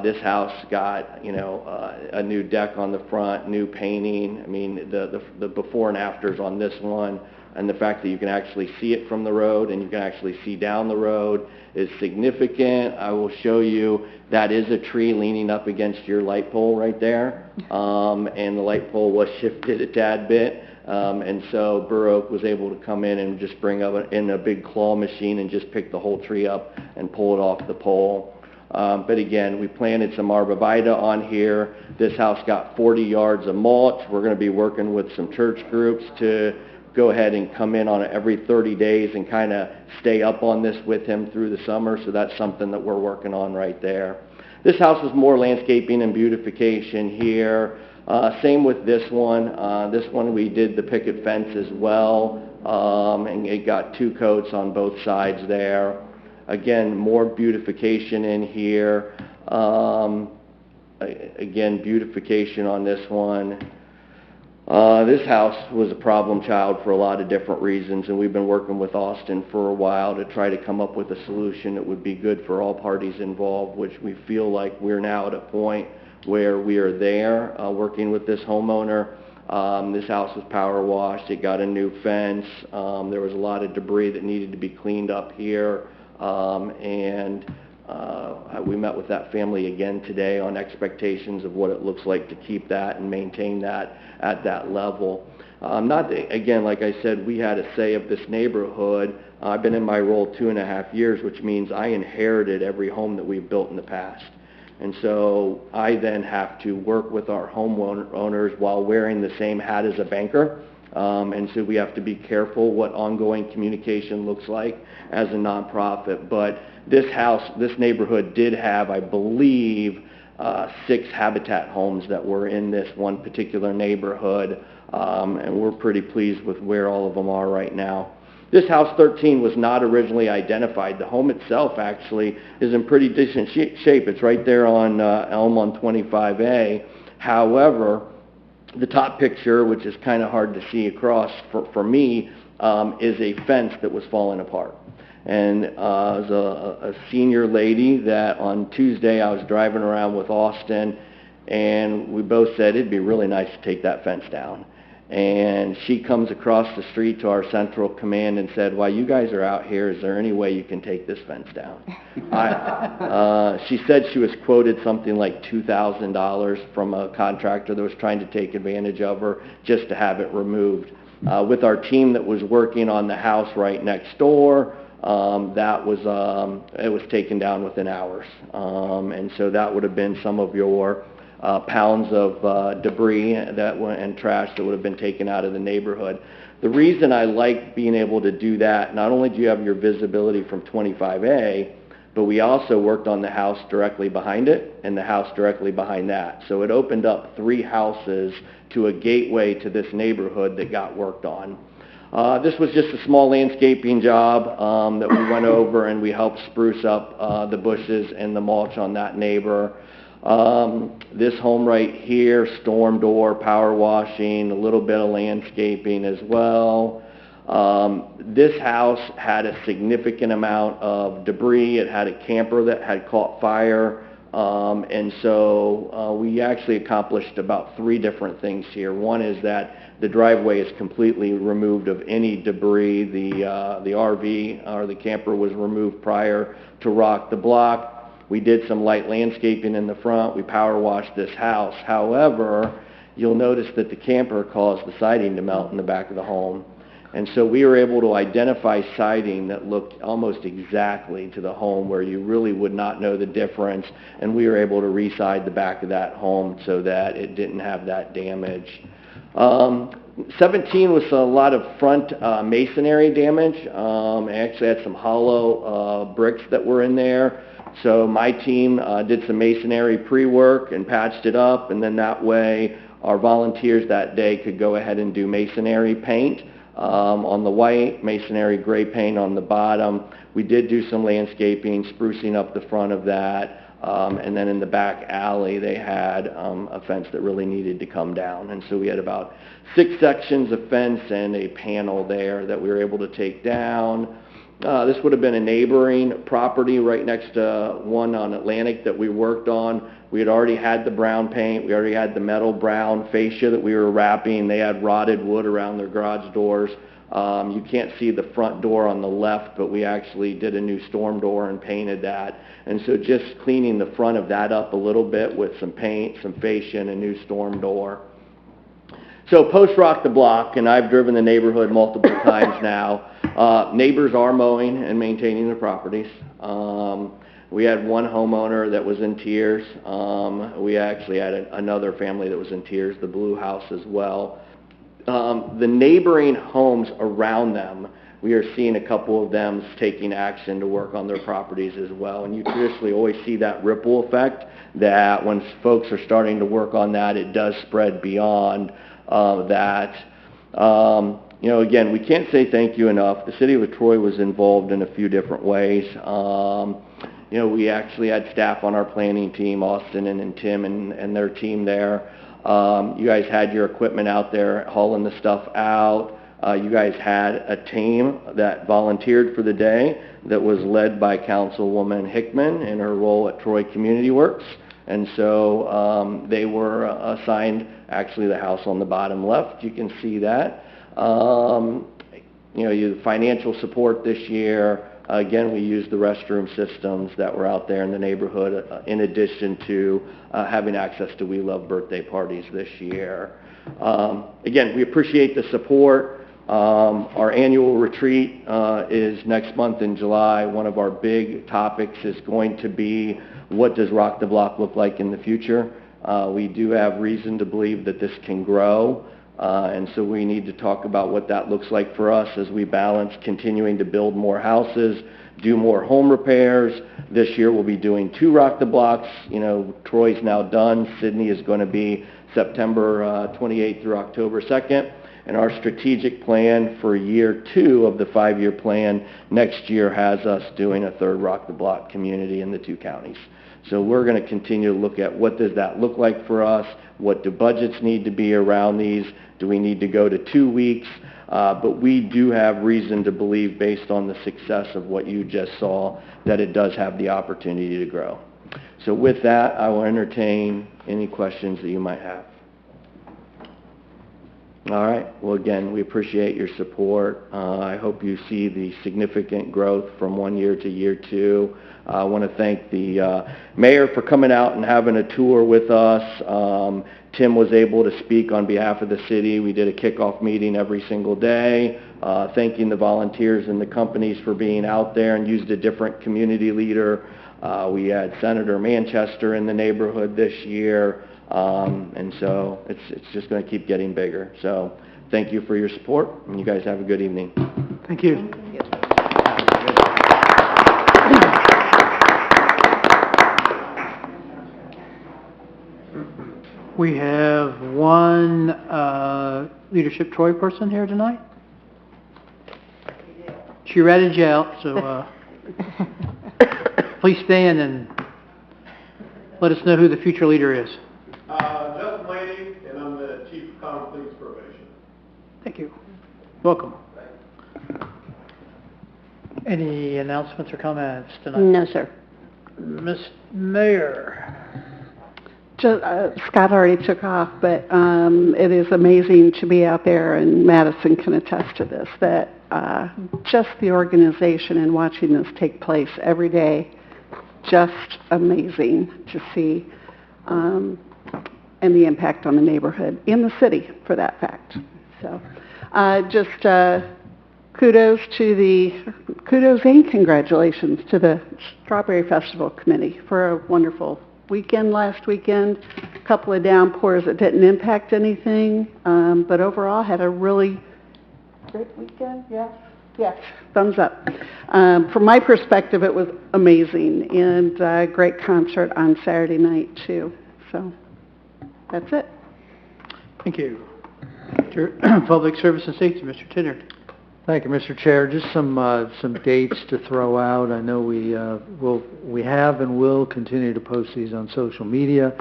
This house got a new deck on the front, new painting. I mean, the before and afters on this one and the fact that you can actually see it from the road and you can actually see down the road is significant. I will show you that is a tree leaning up against your light pole right there, and the light pole was shifted a tad bit. And so Burr Oak was able to come in and just bring up in a big claw machine and just pick the whole tree up and pull it off the pole. But again, we planted some arborvitae on here. This house got 40 yards of mulch. We're going to be working with some church groups to go ahead and come in on it every 30 days and kind of stay up on this with him through the summer. So that's something that we're working on right there. This house is more landscaping and beautification here. Same with this one. This one we did the picket fence as well, and it got 2 coats on both sides there. Again, more beautification in here. Again, beautification on this one. This house was a problem child for a lot of different reasons, and we've been working with Austin for a while to try to come up with a solution that would be good for all parties involved, which we feel like we're now at a point where we are there working with this homeowner. This house was power washed. It got a new fence. There was a lot of debris that needed to be cleaned up here. We met with that family again today on expectations of what it looks like to keep that and maintain that at that level. Again, like I said, we had a say of this neighborhood. I've been in my role 2.5 years, which means I inherited every home that we've built in the past. And so I then have to work with our homeowners while wearing the same hat as a banker. And so we have to be careful what ongoing communication looks like as a nonprofit. But this neighborhood did have, I believe, 6 Habitat homes that were in this one particular neighborhood. And we're pretty pleased with where all of them are right now. This house 13 was not originally identified. The home itself actually is in pretty decent shape. It's right there on Elm on 25A. However, the top picture, which is kind of hard to see across for me, is a fence that was falling apart. And it was a senior lady that on Tuesday I was driving around with Austin, and we both said it'd be really nice to take that fence down. And she comes across the street to our central command and said, while you guys are out here, is there any way you can take this fence down? She said she was quoted something like $2,000 from a contractor that was trying to take advantage of her just to have it removed. With our team that was working on the house right next door, it was taken down within hours. And so that would have been some of your pounds of debris and trash that would have been taken out of the neighborhood. The reason I like being able to do that, not only do you have your visibility from 25A, but we also worked on the house directly behind it and the house directly behind that. So it opened up 3 houses to a gateway to this neighborhood that got worked on. This was just a small landscaping job that we went over, and we helped spruce up the bushes and the mulch on that neighbor. This home right here, storm door, power washing, a little bit of landscaping as well. This house had a significant amount of debris. It had a camper that had caught fire. And so we actually accomplished about 3 different things here. One is that the driveway is completely removed of any debris. The RV or the camper was removed prior to rock the block. We did some light landscaping in the front. We power washed this house. However, you'll notice that the camper caused the siding to melt in the back of the home. And so we were able to identify siding that looked almost exactly to the home where you really would not know the difference. And we were able to re-side the back of that home so that it didn't have that damage. 17 was a lot of front masonry damage. I actually had some hollow bricks that were in there. So my team did some masonry pre-work and patched it up, and then that way our volunteers that day could go ahead and do masonry paint on the white, masonry gray paint on the bottom. We did do some landscaping, sprucing up the front of that, and then in the back alley they had a fence that really needed to come down. And so we had about 6 sections of fence and a panel there that we were able to take down. This would have been a neighboring property right next to one on Atlantic that we worked on. We had already had the brown paint. We already had the metal brown fascia that we were wrapping. They had rotted wood around their garage doors. You can't see the front door on the left, but we actually did a new storm door and painted that. And so just cleaning the front of that up a little bit with some paint, some fascia, and a new storm door. So post Rock the Block, and I've driven the neighborhood multiple times now, neighbors are mowing and maintaining their properties. We had one homeowner that was in tears. We actually had another family that was in tears, the Blue House as well. The neighboring homes around them, we are seeing a couple of them taking action to work on their properties as well. And you traditionally always see that ripple effect, that when folks are starting to work on that, it does spread beyond that. You know, again, we can't say thank you enough. The city of Troy was involved in a few different ways. You know, we actually had staff on our planning team, Austin and Tim and their team there. You guys had your equipment out there hauling the stuff out. You guys had a team that volunteered for the day that was led by Councilwoman Hickman in her role at Troy Community Works. And so they were assigned actually the house on the bottom left. You can see that. You know, financial support this year. Again, we used the restroom systems that were out there in the neighborhood in addition to having access to We Love birthday parties this year. Again, we appreciate the support. Our annual retreat is next month in July. One of our big topics is going to be, what does Rock the Block look like in the future? We do have reason to believe that this can grow. And so we need to talk about what that looks like for us as we balance continuing to build more houses, do more home repairs. This year we'll be doing 2 Rock the Blocks. You know, Troy's now done. Sydney is going to be September 28th through October 2nd. And our strategic plan for year 2 of the 5-year plan next year has us doing a 3rd Rock the Block community in the 2 counties. So we're going to continue to look at what does that look like for us, what do budgets need to be around these, do we need to go to 2 weeks, but we do have reason to believe based on the success of what you just saw that it does have the opportunity to grow. So with that, I will entertain any questions that you might have. All right. Well, again, we appreciate your support. I hope you see the significant growth from 1 year to year 2. I want to thank the mayor for coming out and having a tour with us. Tim was able to speak on behalf of the city. We did a kickoff meeting every single day, thanking the volunteers and the companies for being out there, and used a different community leader. We had Senator Manchester in the neighborhood this year. And so it's just going to keep getting bigger. So thank you for your support, and you guys have a good evening. Thank you. We have one Leadership Troy person here tonight. She ratted you out, so please stand and let us know who the future leader is. Justin Laney, and I'm the Chief of Common Pleas Probation. Thank you. Welcome. Any announcements or comments tonight? No, sir. Ms. Mayor. Scott already took off, but it is amazing to be out there, and Madison can attest to this, that just the organization and watching this take place every day, just amazing to see, and the impact on the neighborhood, in the city, for that fact. So kudos and congratulations to the Strawberry Festival Committee for a wonderful weekend last weekend. A couple of downpours that didn't impact anything, but overall had a really great weekend. Yes, thumbs up. From my perspective, it was amazing, and a great concert on Saturday night too. So that's it. Thank you. Public Service and Safety, Mr. Tinnard. Thank you, Mr. Chair. Just some dates to throw out. I know we have and will continue to post these on social media,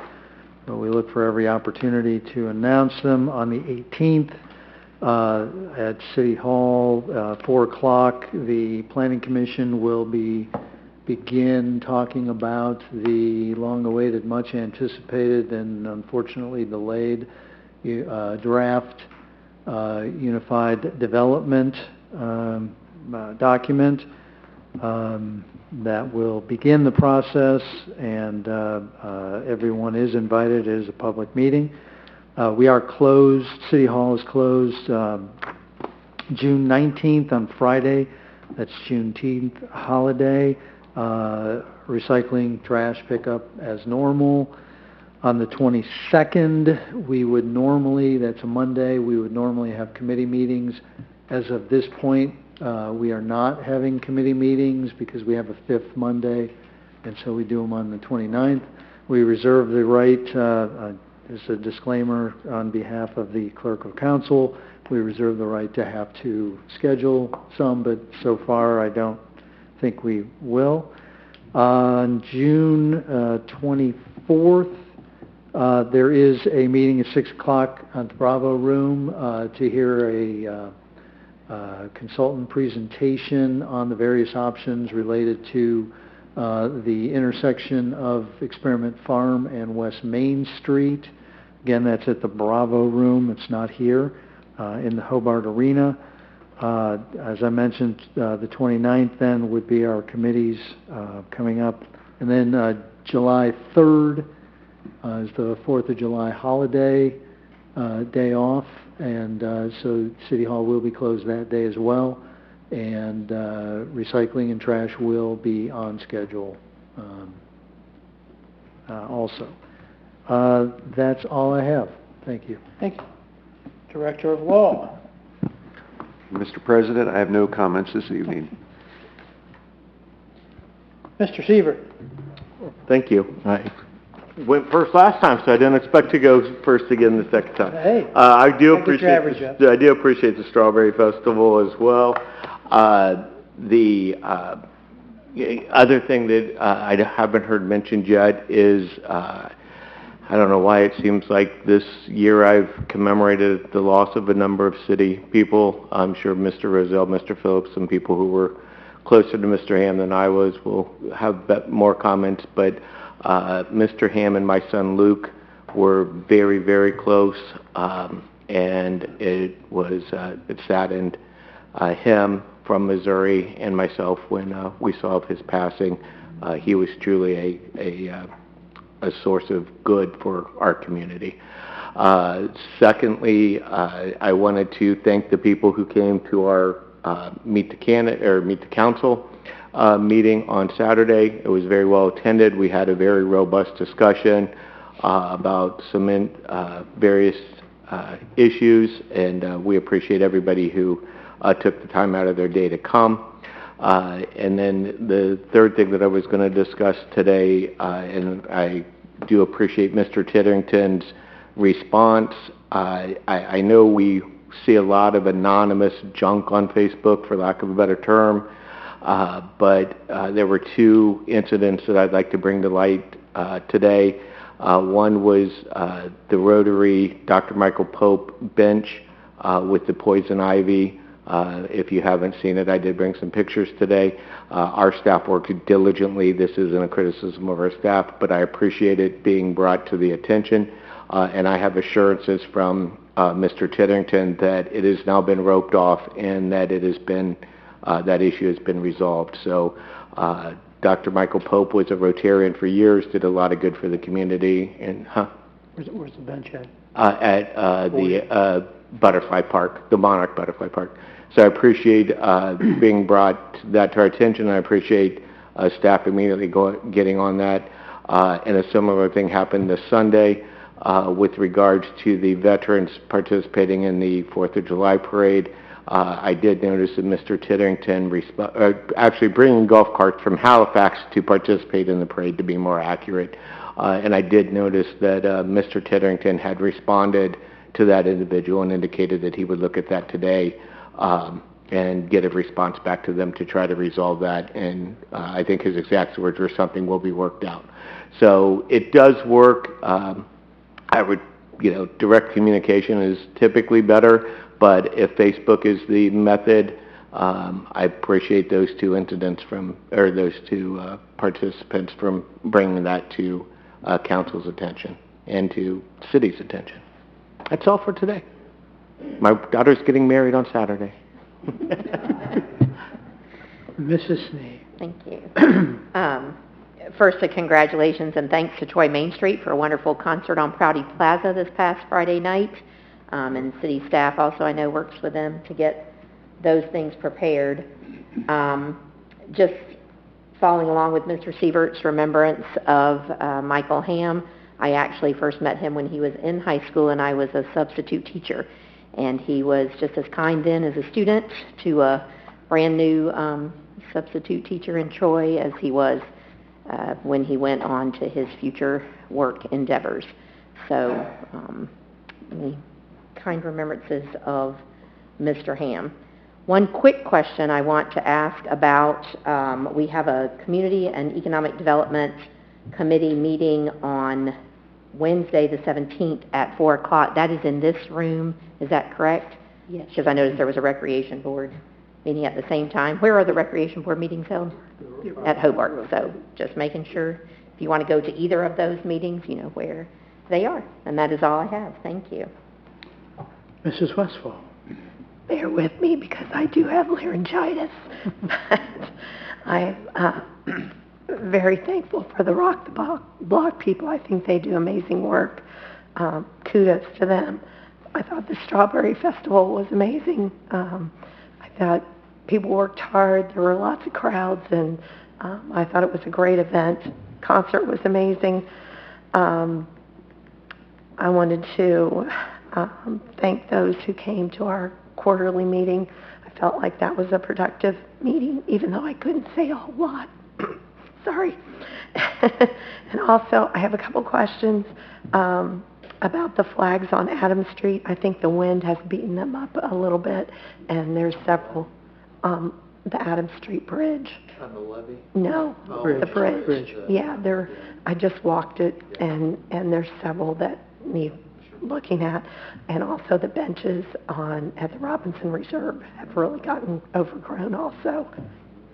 but we look for every opportunity to announce them. On the 18th at City Hall, 4 o'clock, the Planning Commission will begin talking about the long-awaited, much-anticipated, and unfortunately delayed draft unified development document that will begin the process, and everyone is invited. It is a public meeting. We are closed. City Hall is closed June 19th on Friday. That's Juneteenth holiday. Recycling, trash pickup as normal. On the 22nd, we would normally, that's a Monday, we would normally have committee meetings. As of this point, we are not having committee meetings because we have a fifth Monday, and so we do them on the 29th. We reserve the right, as a disclaimer on behalf of the Clerk of Council, we reserve the right to have to schedule some, but so far I don't think we will. On June 24th, there is a meeting at 6 o'clock at the Bravo Room to hear a consultant presentation on the various options related to the intersection of Experiment Farm and West Main Street. Again, that's at the Bravo Room. It's not here in the Hobart Arena. As I mentioned, the 29th then would be our committees coming up. And then July 3rd is the 4th of July holiday, day off. And so City Hall will be closed that day as well. And recycling and trash will be on schedule also. That's all I have. Thank you. Thank you. Director of Law. Mr. President, I have no comments this evening. Mr. Sievert. Thank you. I went first last time, so I didn't expect to go first again the second time. Hey, I do gotta get your average up. appreciate the Strawberry Festival as well. The other thing that I haven't heard mentioned yet is I don't know why it seems like this year I've commemorated the loss of a number of city people. I'm sure Mr. Rozelle, Mr. Phillips, and people who were closer to Mr. Ham than I was will have more comments, but Mr. Ham and my son Luke were very, very close, and it saddened him from Missouri and myself when we saw of his passing. He was truly a source of good for our community. Secondly, I wanted to thank the people who came to our Meet the Council meeting on Saturday. It was very well attended. We had a very robust discussion about some various issues, and we appreciate everybody who took the time out of their day to come. And then the third thing that I was going to discuss today, and I do appreciate Mr. Titterington's response. I know we see a lot of anonymous junk on Facebook, for lack of a better term, but there were two incidents that I'd like to bring to light today. One was the Rotary Dr. Michael Pope bench with the poison ivy. If you haven't seen it, I did bring some pictures today. Our staff worked diligently. This isn't a criticism of our staff, but I appreciate it being brought to the attention. And I have assurances from Mr. Titterington that it has now been roped off and that it has been that issue has been resolved. So Dr. Michael Pope was a Rotarian for years, did a lot of good for the community. And Where's the bench at? At the Butterfly Park, the Monarch Butterfly Park. So I appreciate being brought that to our attention. I appreciate staff immediately getting on that. And a similar thing happened this Sunday with regards to the veterans participating in the 4th of July parade. I did notice that Mr. Titterington actually bringing golf carts from Halifax to participate in the parade, to be more accurate. And I did notice that Mr. Titterington had responded to that individual and indicated that he would look at that today and get a response back to them to try to resolve that. And I think his exact words were something will be worked out. So it does work. I would, direct communication is typically better, but if Facebook is the method, I appreciate those two participants from bringing that to council's attention and to city's attention. That's all for today. My daughter's getting married on Saturday. Mrs. Snee. Thank you. First, a congratulations and thanks to Troy Main Street for a wonderful concert on Prouty Plaza this past Friday night. And city staff also, I know, works with them to get those things prepared. Just following along with Mr. Sievert's remembrance of Michael Ham, I actually first met him when he was in high school and I was a substitute teacher. And he was just as kind then as a student to a brand new substitute teacher in Troy as he was when he went on to his future work endeavors. So, many kind remembrances of Mr. Ham. One quick question I want to ask about, we have a Community and Economic Development Committee meeting on Wednesday the 17th at 4 o'clock. That is in this room, is that correct? Yes. Because I noticed there was a Recreation Board meeting at the same time. Where are the Recreation Board meetings held? At Hobart. So just making sure if you want to go to either of those meetings, you know where they are. And that is all I have. Thank you. Mrs. Westfall. Bear with me because I do have laryngitis. But I'm very thankful for the Rock the Block people. I think they do amazing work. Kudos to them. I thought the Strawberry Festival was amazing. I thought people worked hard. There were lots of crowds, and I thought it was a great event. Concert was amazing. I wanted to thank those who came to our quarterly meeting. I felt like that was a productive meeting, even though I couldn't say a whole lot. Sorry. And also, I have a couple questions about the flags on Adams Street. I think the wind has beaten them up a little bit, and there's several. The Adams Street Bridge. On the levee? No, Bridge. the bridge. Bridge. Yeah, there. I just walked it, and there's several that need looking at, and also the benches at the Robinson Reserve have really gotten overgrown also.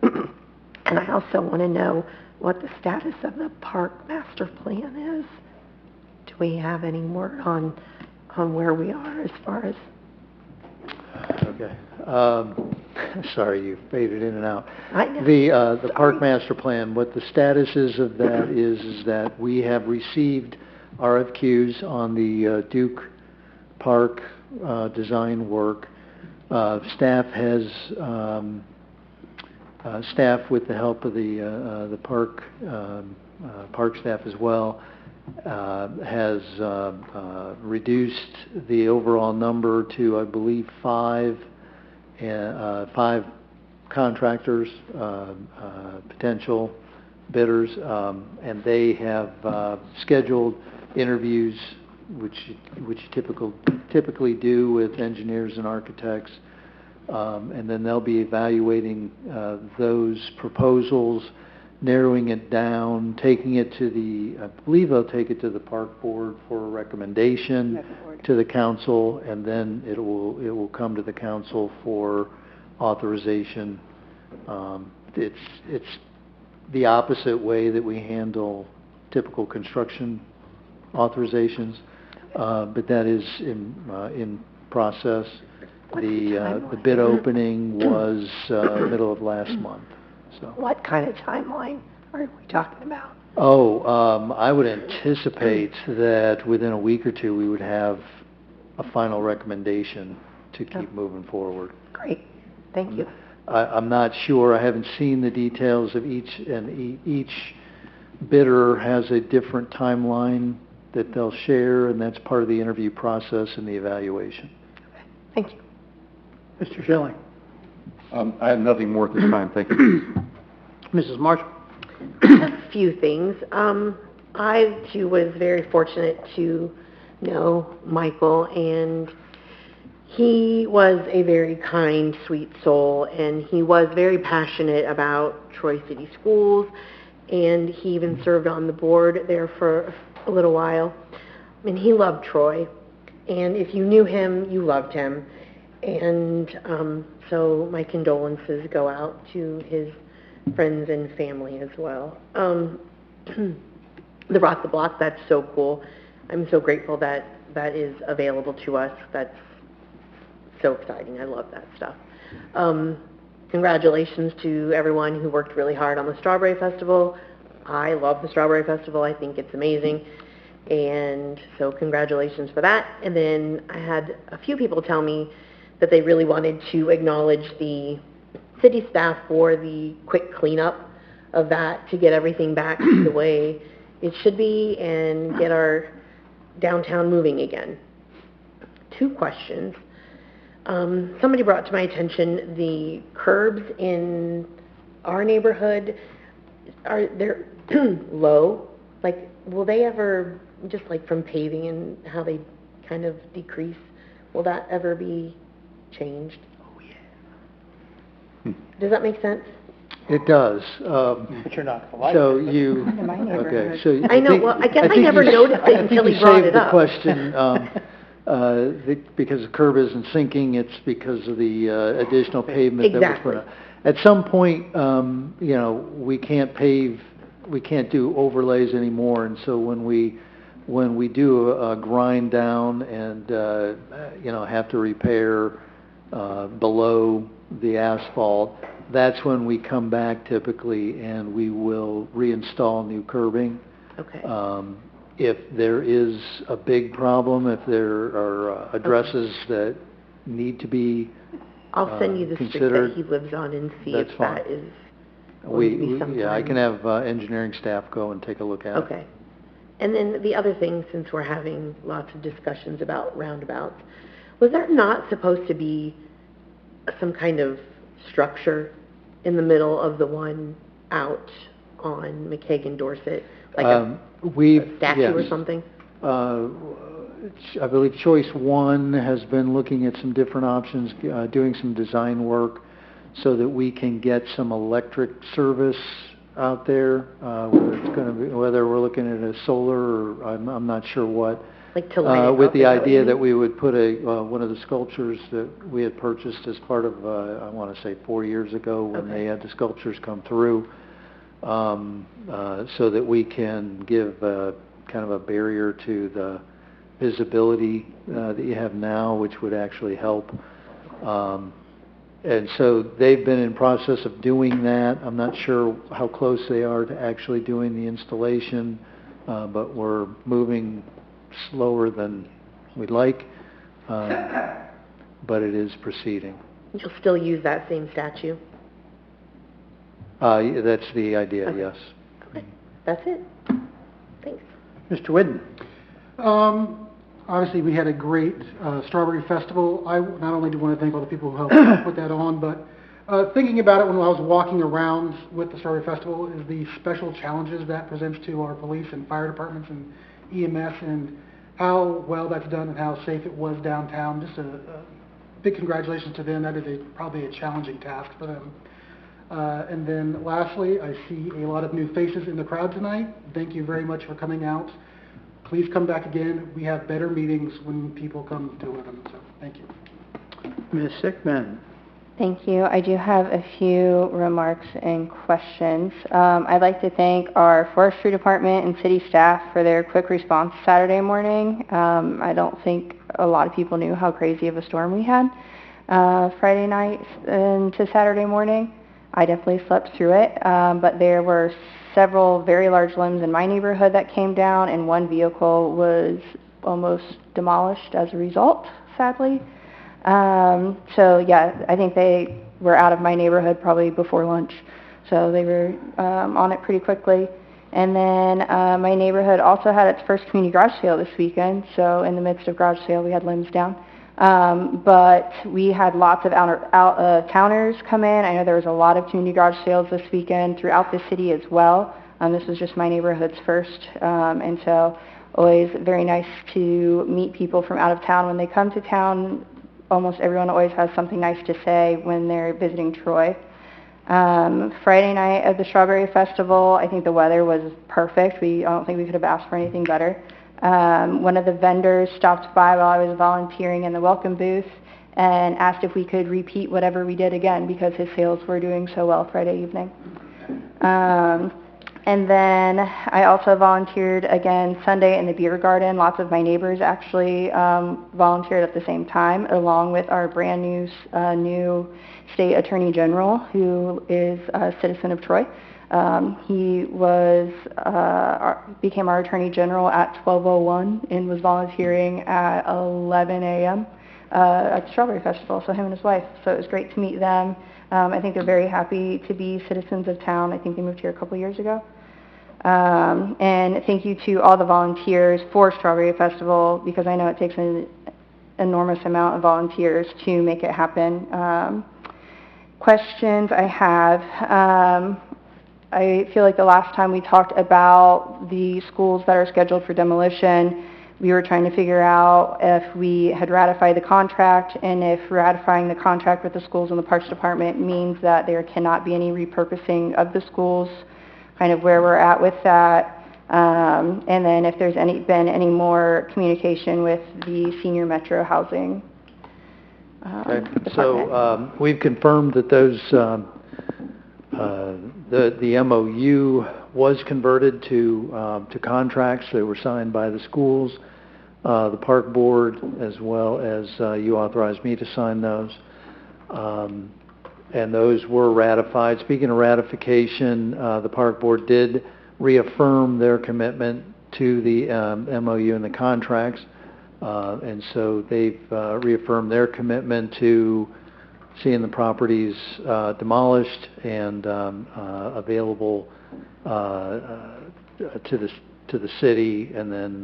And I also want to know what the status of the park master plan is. Do we have any word on where we are as far as? Okay. Sorry, you faded in and out. I know. The Park Master Plan, what the status is of that is that we have received RFQs on the Duke Park design work. Staff has, staff with the help of the park staff as well, has reduced the overall number to, I believe, five contractors, potential bidders, and they have scheduled interviews, which you typically do with engineers and architects, and then they'll be evaluating those proposals, narrowing it down, taking it to I believe they'll take it to the park board for a recommendation to the council, and then it will come to the council for authorization. It's the opposite way that we handle typical construction authorizations, but that is in process. The bid opening was middle of last month. So. What kind of timeline are we talking about? I would anticipate that within a week or two we would have a final recommendation to keep moving forward. Great, thank you. I'm not sure. I haven't seen the details of each, and each bidder has a different timeline that they'll share, and that's part of the interview process and the evaluation. Thank you. Mr. Schilling. I have nothing more at this time, thank you. Mrs. Marshall. A few things. I, too, was very fortunate to know Michael, and he was a very kind, sweet soul, and he was very passionate about Troy City Schools, and he even served on the board there for a little while. And he loved Troy, and if you knew him, you loved him. And so my condolences go out to his friends and family as well. The Rock the Block, that's so cool. I'm so grateful that that is available to us. That's so exciting. I love that stuff. Congratulations to everyone who worked really hard on the Strawberry Festival. I love the Strawberry Festival. I think it's amazing. And so congratulations for that. And then I had a few people tell me that they really wanted to acknowledge the city staff for the quick cleanup of that to get everything back the way it should be and get our downtown moving again. 2 questions. Somebody brought to my attention the curbs in our neighborhood. Are they're low? Like, will they ever, just like from paving and how they kind of decrease, will that ever be changed? Oh, yeah. Does that make sense? It does. But you're not polite. So you, In my neighborhood. okay, so I know, think- well, I guess I think never you s- noticed it until he brought it up. I think you saved the question, because the curb isn't sinking, it's because of the additional pavement that was put Exactly. on. At some point, you know, we can't do overlays anymore, and so when we do a grind down and, you know, have to repair below the asphalt, that's when we come back typically and we will reinstall new curbing. Okay. If there is a big problem, if there are addresses that need to be I'll send you the street that considered, he lives on and see that's if fine. that is going to be sometime. yeah, I can have engineering staff go and take a look at it. Okay. And then the other thing, since we're having lots of discussions about roundabouts, was there not supposed to be some kind of structure in the middle of the one out on McKagan Dorset? Like a statue or yes. something? I believe Choice One has been looking at some different options, doing some design work so that we can get some electric service out there, whether it's going to be, whether we're looking at a solar or I'm not sure what. Like to light it with up, the is that what idea you that mean? we would put one of the sculptures that we had purchased as part of, I want to say 4 years ago when Okay. they had the sculptures come through, so that we can give kind of a barrier to the visibility that you have now, which would actually help. And so they've been in process of doing that. I'm not sure how close they are to actually doing the installation, but we're moving slower than we'd like, but it is proceeding. You'll still use that same statue? That's the idea, Okay. yes. Okay, that's it. Thanks. Mr. Whidden? Obviously, we had a great Strawberry Festival. I not only do want to thank all the people who helped put that on, but thinking about it when I was walking around with the Strawberry Festival is the special challenges that presents to our police and fire departments and EMS and how well that's done and how safe it was downtown. Just a big congratulations to them. That is probably a challenging task for them. And then lastly, I see a lot of new faces in the crowd tonight. Thank you very much for coming out. Please come back again. We have better meetings when people come to them, so thank you. Ms. Sickman? Thank you. I do have a few remarks and questions. I'd like to thank our forestry department and city staff for their quick response Saturday morning. I don't think a lot of people knew how crazy of a storm we had Friday night into Saturday morning. I definitely slept through it, but there were several very large limbs in my neighborhood that came down, and one vehicle was almost demolished as a result, sadly. So yeah, I think they were out of my neighborhood probably before lunch, so they were on it pretty quickly. And then my neighborhood also had its first community garage sale this weekend, so in the midst of garage sale we had limbs down. But we had lots of out-towners come in. I know there was a lot of community garage sales this weekend throughout the city as well. This was just my neighborhood's first, and so always very nice to meet people from out of town when they come to town. Almost everyone always has something nice to say when they're visiting Troy. Friday night of the Strawberry Festival, I think the weather was perfect. I don't think we could have asked for anything better. One of the vendors stopped by while I was volunteering in the welcome booth and asked if we could repeat whatever we did again because his sales were doing so well Friday evening. And then I also volunteered again Sunday in the beer garden. Lots of my neighbors actually volunteered at the same time, along with our brand new new state attorney general, who is a citizen of Troy. He became our attorney general at 12:01 and was volunteering at 11 a.m. At the Strawberry Festival. So him and his wife. So it was great to meet them. I think they're very happy to be citizens of town. I think they moved here a couple years ago. And thank you to all the volunteers for Strawberry Festival, because I know it takes an enormous amount of volunteers to make it happen. Questions I have. I feel like the last time we talked about the schools that are scheduled for demolition, we were trying to figure out if we had ratified the contract, and if ratifying the contract with the schools and the Parks Department means that there cannot be any repurposing of the schools, kind of where we're at with that. And then if there's been any more communication with the senior metro housing Okay, department. so we've confirmed that those, the MOU was converted to contracts that were signed by the schools, the park board, as well as you authorized me to sign those. And those were ratified. Speaking of ratification, the park board did reaffirm their commitment to the MOU and the contracts. And so they've reaffirmed their commitment to seeing the properties demolished and available to the city, and then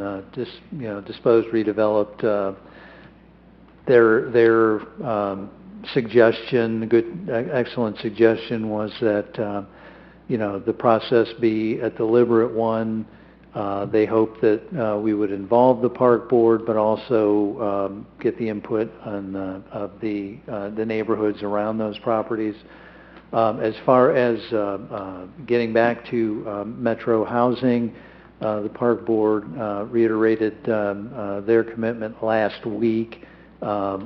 disposed, redeveloped. Their suggestion, excellent suggestion, was that the process be a deliberate one. They hope that we would involve the park board, but also get the input of the neighborhoods around those properties. As far as getting back to Metro Housing, the park board reiterated their commitment last week.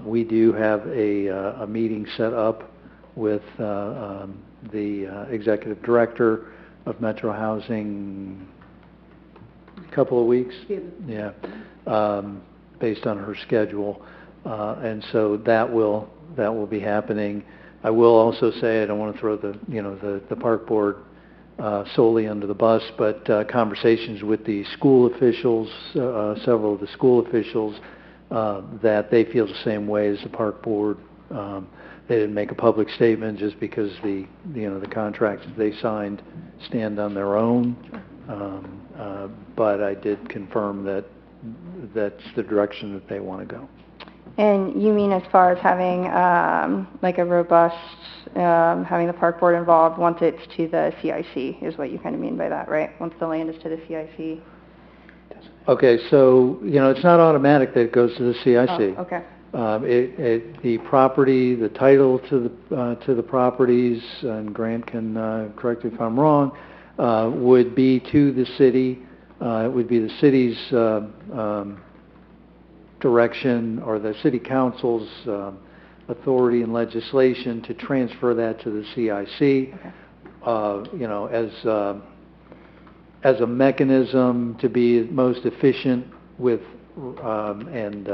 We do have a meeting set up with the executive director of Metro Housing. Couple of weeks, yeah, based on her schedule, and so that will be happening. I will also say, I don't want to throw the park board solely under the bus, but conversations with the school officials, several of the school officials, that they feel the same way as the park board. They didn't make a public statement just because the contracts that they signed stand on their own. But I did confirm that that's the direction that they want to go. And you mean as far as having like a robust, having the park board involved once it's to the CIC is what you kind of mean by that, right? Once the land is to the CIC? Okay, so, it's not automatic that it goes to the CIC. Oh, okay. The property, the title to the properties, and Grant can correct me if I'm wrong, would be to the city. It would be the city's direction, or the city council's authority and legislation to transfer that to the CIC. Okay. As a mechanism to be most efficient with and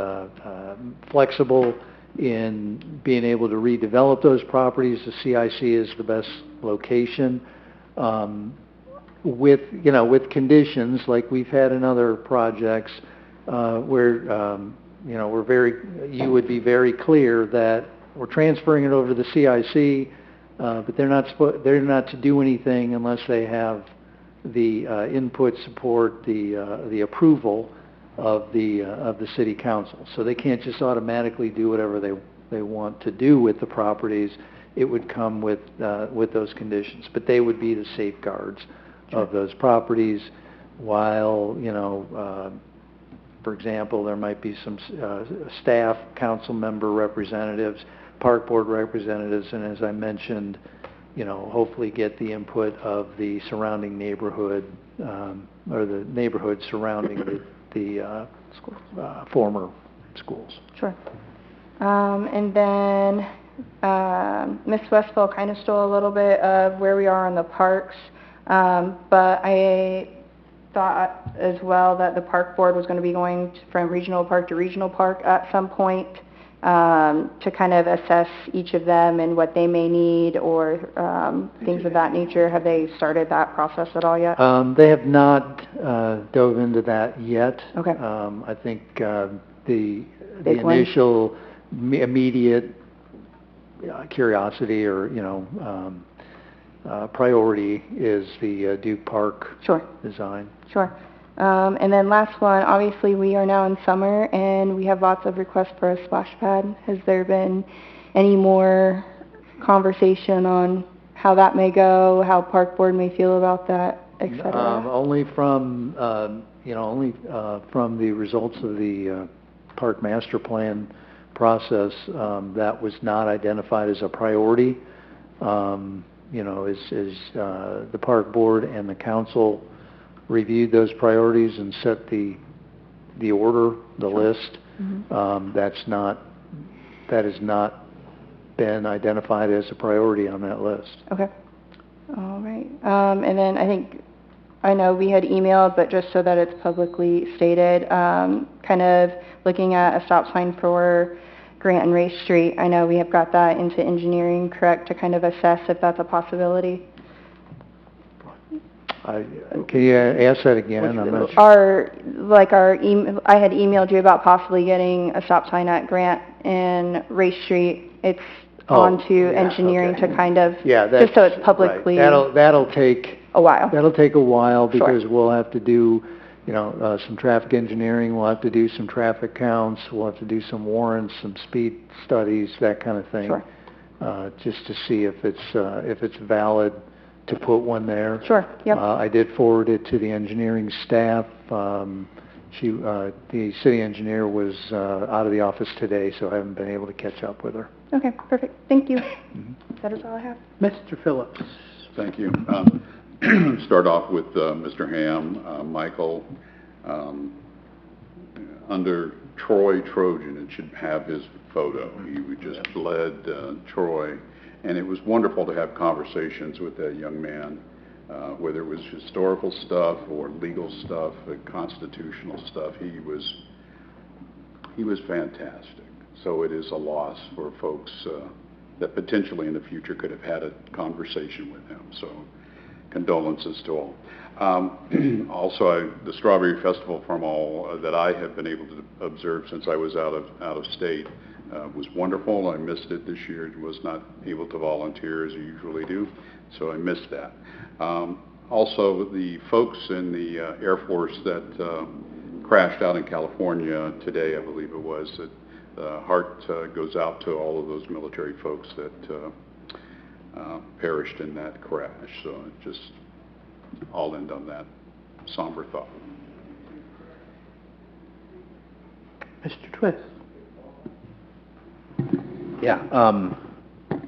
flexible in being able to redevelop those properties, the CIC is the best location. With conditions like we've had in other projects, where you would be very clear that we're transferring it over to the CIC, but they're not to do anything unless they have the input, support, the approval of the city council. So they can't just automatically do whatever they want to do with the properties. It would come with those conditions, but they would be the safeguards of those properties. While for example, there might be some staff, council member representatives, park board representatives, and as I mentioned, hopefully get the input of the surrounding neighborhood, or the neighborhood surrounding the former schools. Sure. And then Ms. Westphal kind of stole a little bit of where we are on the parks. But I thought as well that the park board was going to be going from regional park to regional park at some point, to kind of assess each of them and what they may need, or things of that nature. Have they started that process at all yet? They have not dove into that yet. Okay. I think the Big one? initial immediate curiosity or, priority is the Duke Park Sure. design. Sure. And then last one, obviously we are now in summer and we have lots of requests for a splash pad. Has there been any more conversation on how that may go, how park board may feel about that, et cetera? Only from, from the results of the park master plan process, that was not identified as a priority. As the park board and the council reviewed those priorities and set the order, the list, that has not been identified as a priority on that list. Okay. All right. And then I know we had emailed, but just so that it's publicly stated, kind of looking at a stop sign for Grant and Race Street. I know we have got that into engineering, correct, to kind of assess if that's a possibility? Can you ask that again? I'm not sure. I had emailed you about possibly getting a stop sign at Grant and Race Street. It's onto engineering to kind of, just so it's publicly right. That'll take a while. That'll take a while because we'll have to do, some traffic engineering. We'll have to do some traffic counts. We'll have to do some warrants, some speed studies, that kind of thing. Sure. Just to see if it's valid to put one there. Sure. Yep. I did forward it to the engineering staff. The city engineer was out of the office today, so I haven't been able to catch up with her. Okay, perfect. Thank you. That is all I have. Mr. Phillips. Thank you. Start off with Mr. Ham, Michael. Under Troy Trojan, it should have his photo. He just led Troy, and it was wonderful to have conversations with that young man, whether it was historical stuff or legal stuff, constitutional stuff. He was fantastic. So it is a loss for folks that potentially in the future could have had a conversation with him. So condolences to all. Also, the Strawberry Festival from all that I have been able to observe since I was out of state was wonderful. I missed it this year. Was not able to volunteer as I usually do, so I missed that. Also, the folks in the Air Force that crashed out in California today, I believe it was, that heart goes out to all of those military folks that perished in that crash. So just I'll end on that somber thought. Mr. Twist. Yeah,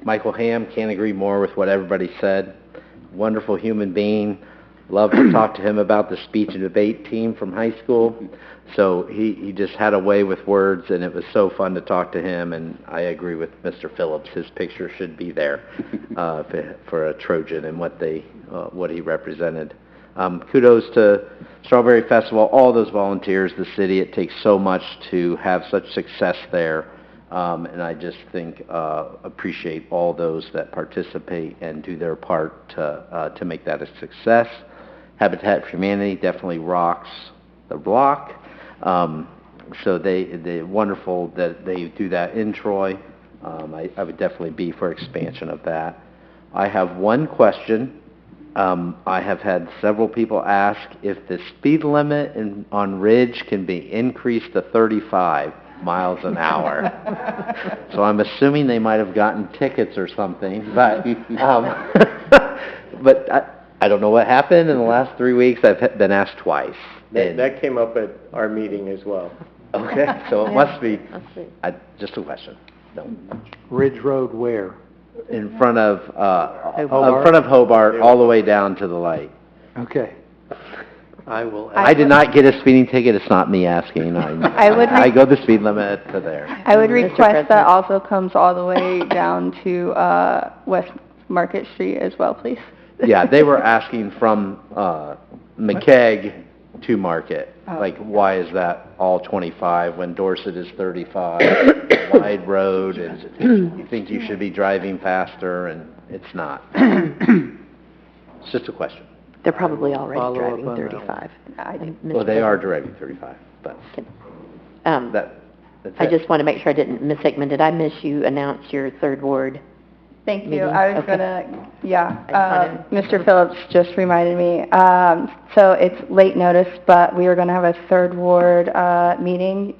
Michael Ham, can't agree more with what everybody said. Wonderful human being. Love to talk to him about the speech and debate team from high school. So he just had a way with words, and it was so fun to talk to him, and I agree with Mr. Phillips. His picture should be there for a Trojan and what he represented. Kudos to Strawberry Festival, all those volunteers, the city. It takes so much to have such success there. And I just think appreciate all those that participate and do their part to make that a success. Habitat for Humanity definitely rocks the block. So they're wonderful that they do that in Troy. I would definitely be for expansion of that. I have one question. I have had several people ask if the speed limit on Ridge can be increased to 35 miles an hour. So I'm assuming they might have gotten tickets or something, but but I don't know what happened in the last 3 weeks. I've been asked twice. That came up at our meeting as well. Okay, so it must be just a question. No. Ridge Road where? In front of Hobart, all the way down to the light. Okay. I will. I did not get a speeding ticket. It's not me asking. I go the speed limit to there. I would request that also comes all the way down to West Market Street as well, please. Yeah, they were asking from McKeag to Market. Oh. Like, why is that all 25 when Dorset is 35, wide road, and you think you should be driving faster, and it's not. It's just a question. They're probably already Follow up driving on that 35. Well, they are driving 35, but that's I it. just want to make sure I didn't, Ms. Hickman, did I miss you announce your third ward? Thank you. Meeting? I was Okay. gonna, I just Mr. Phillips just reminded me. So it's late notice, but we are gonna have a third ward, meeting.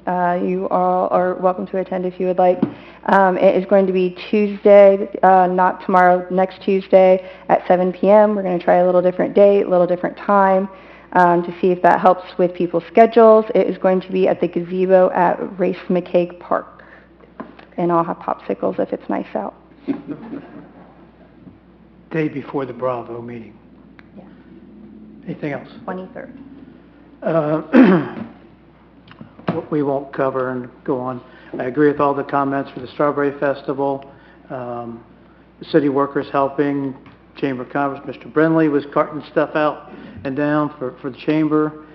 You all are welcome to attend if you would like. It is going to be Tuesday, not tomorrow, next Tuesday at 7 p.m. We're gonna try a little different date, a little different time, to see if that helps with people's schedules. It is going to be at the gazebo at Race McCaig Park. And I'll have popsicles if it's nice out. Day before the Bravo meeting. Yeah. Anything else? 23rd. What we won't cover and go on. I agree with all the comments for the Strawberry Festival. The city workers helping, Chamber of Commerce, Mr. Brindley was carting stuff out and down for the chamber.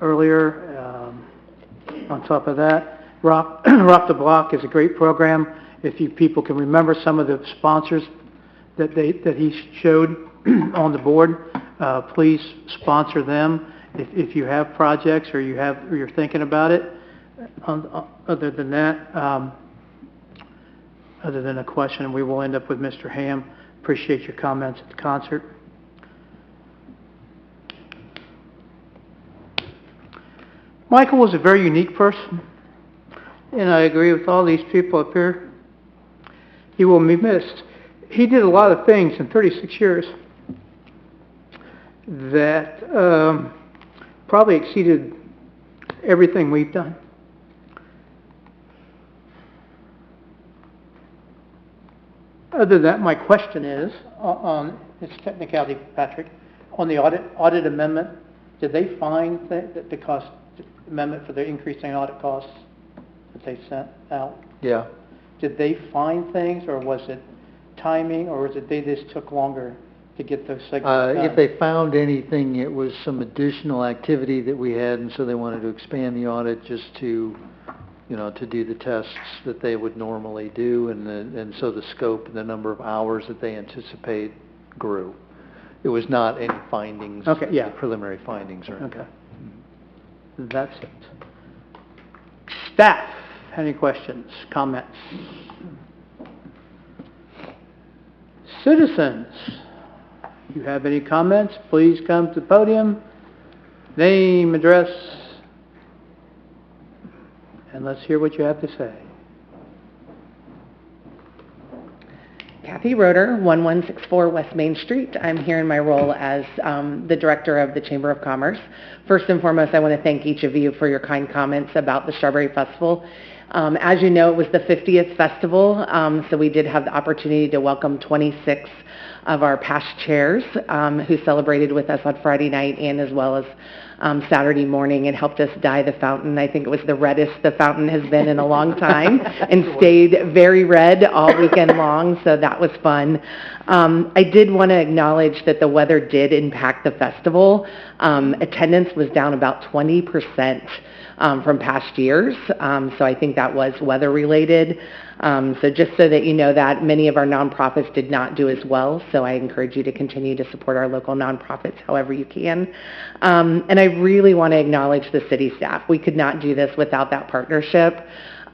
Earlier, on top of that, Rock the Block is a great program. If you people can remember some of the sponsors that he showed on the board, please sponsor them if you have projects or you're thinking about it. Other than that, other than a question, we will end up with Mr. Ham. Appreciate your comments at the concert. Michael was a very unique person, and I agree with all these people up here. He will be missed. He did a lot of things in 36 years that probably exceeded everything we've done. Other than that, my question is, on its technicality, Patrick, on the audit amendment, did they find that the cost amendment for the increasing audit costs that they sent out? Yeah. Did they find things, or was it timing, or was it they just took longer to get those segments done? If they found anything, it was some additional activity that we had, and so they wanted to expand the audit just to, to do the tests that they would normally do, and so the scope and the number of hours that they anticipate grew. It was not any findings. Okay, yeah. Preliminary findings or anything. Okay. That's it. Staff, any questions, comments? Citizens, you have any comments, please come to the podium. Name, address, and let's hear what you have to say. Kathy Roeder, 1164 West Main Street. I'm here in my role as the director of the Chamber of Commerce. First and foremost, I want to thank each of you for your kind comments about the Strawberry Festival. As you know, it was the 50th festival, so we did have the opportunity to welcome 26 of our past chairs who celebrated with us on Friday night and as well as Saturday morning and helped us dye the fountain. I think it was the reddest the fountain has been in a long time and stayed very red all weekend long, so that was fun. I did want to acknowledge that the weather did impact the festival. Attendance was down about 20% from past years, so I think that was weather related. So just so that you know that, many of our nonprofits did not do as well, so I encourage you to continue to support our local nonprofits however you can. And I really want to acknowledge the city staff. We could not do this without that partnership.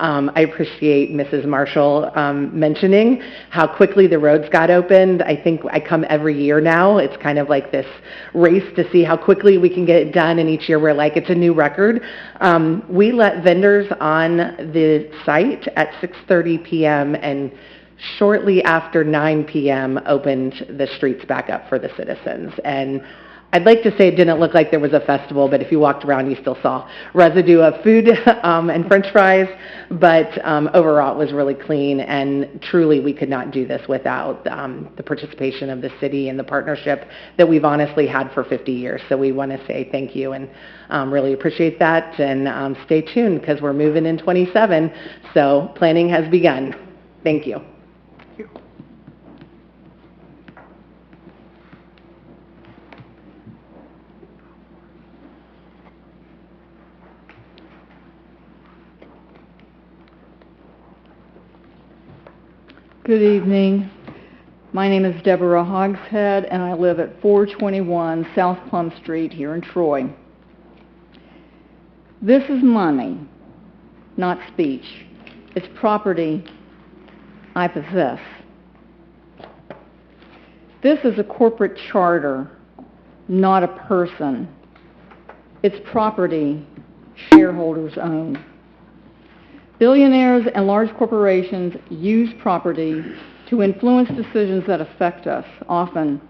I appreciate Mrs. Marshall mentioning how quickly the roads got opened. I think I come every year now. It's kind of like this race to see how quickly we can get it done, and each year we're like, it's a new record. We let vendors on the site at 6:30 p.m. and shortly after 9 p.m. opened the streets back up for the citizens. And I'd like to say it didn't look like there was a festival, but if you walked around, you still saw residue of food and French fries. But overall, it was really clean, and truly, we could not do this without the participation of the city and the partnership that we've honestly had for 50 years. So we want to say thank you and really appreciate that. And stay tuned because we're moving in 27, so planning has begun. Thank you. Good evening. My name is Deborah Hogshead, and I live at 421 South Plum Street here in Troy. This is money, not speech. It's property I possess. This is a corporate charter, not a person. It's property shareholders own. Billionaires and large corporations use property to influence decisions that affect us, often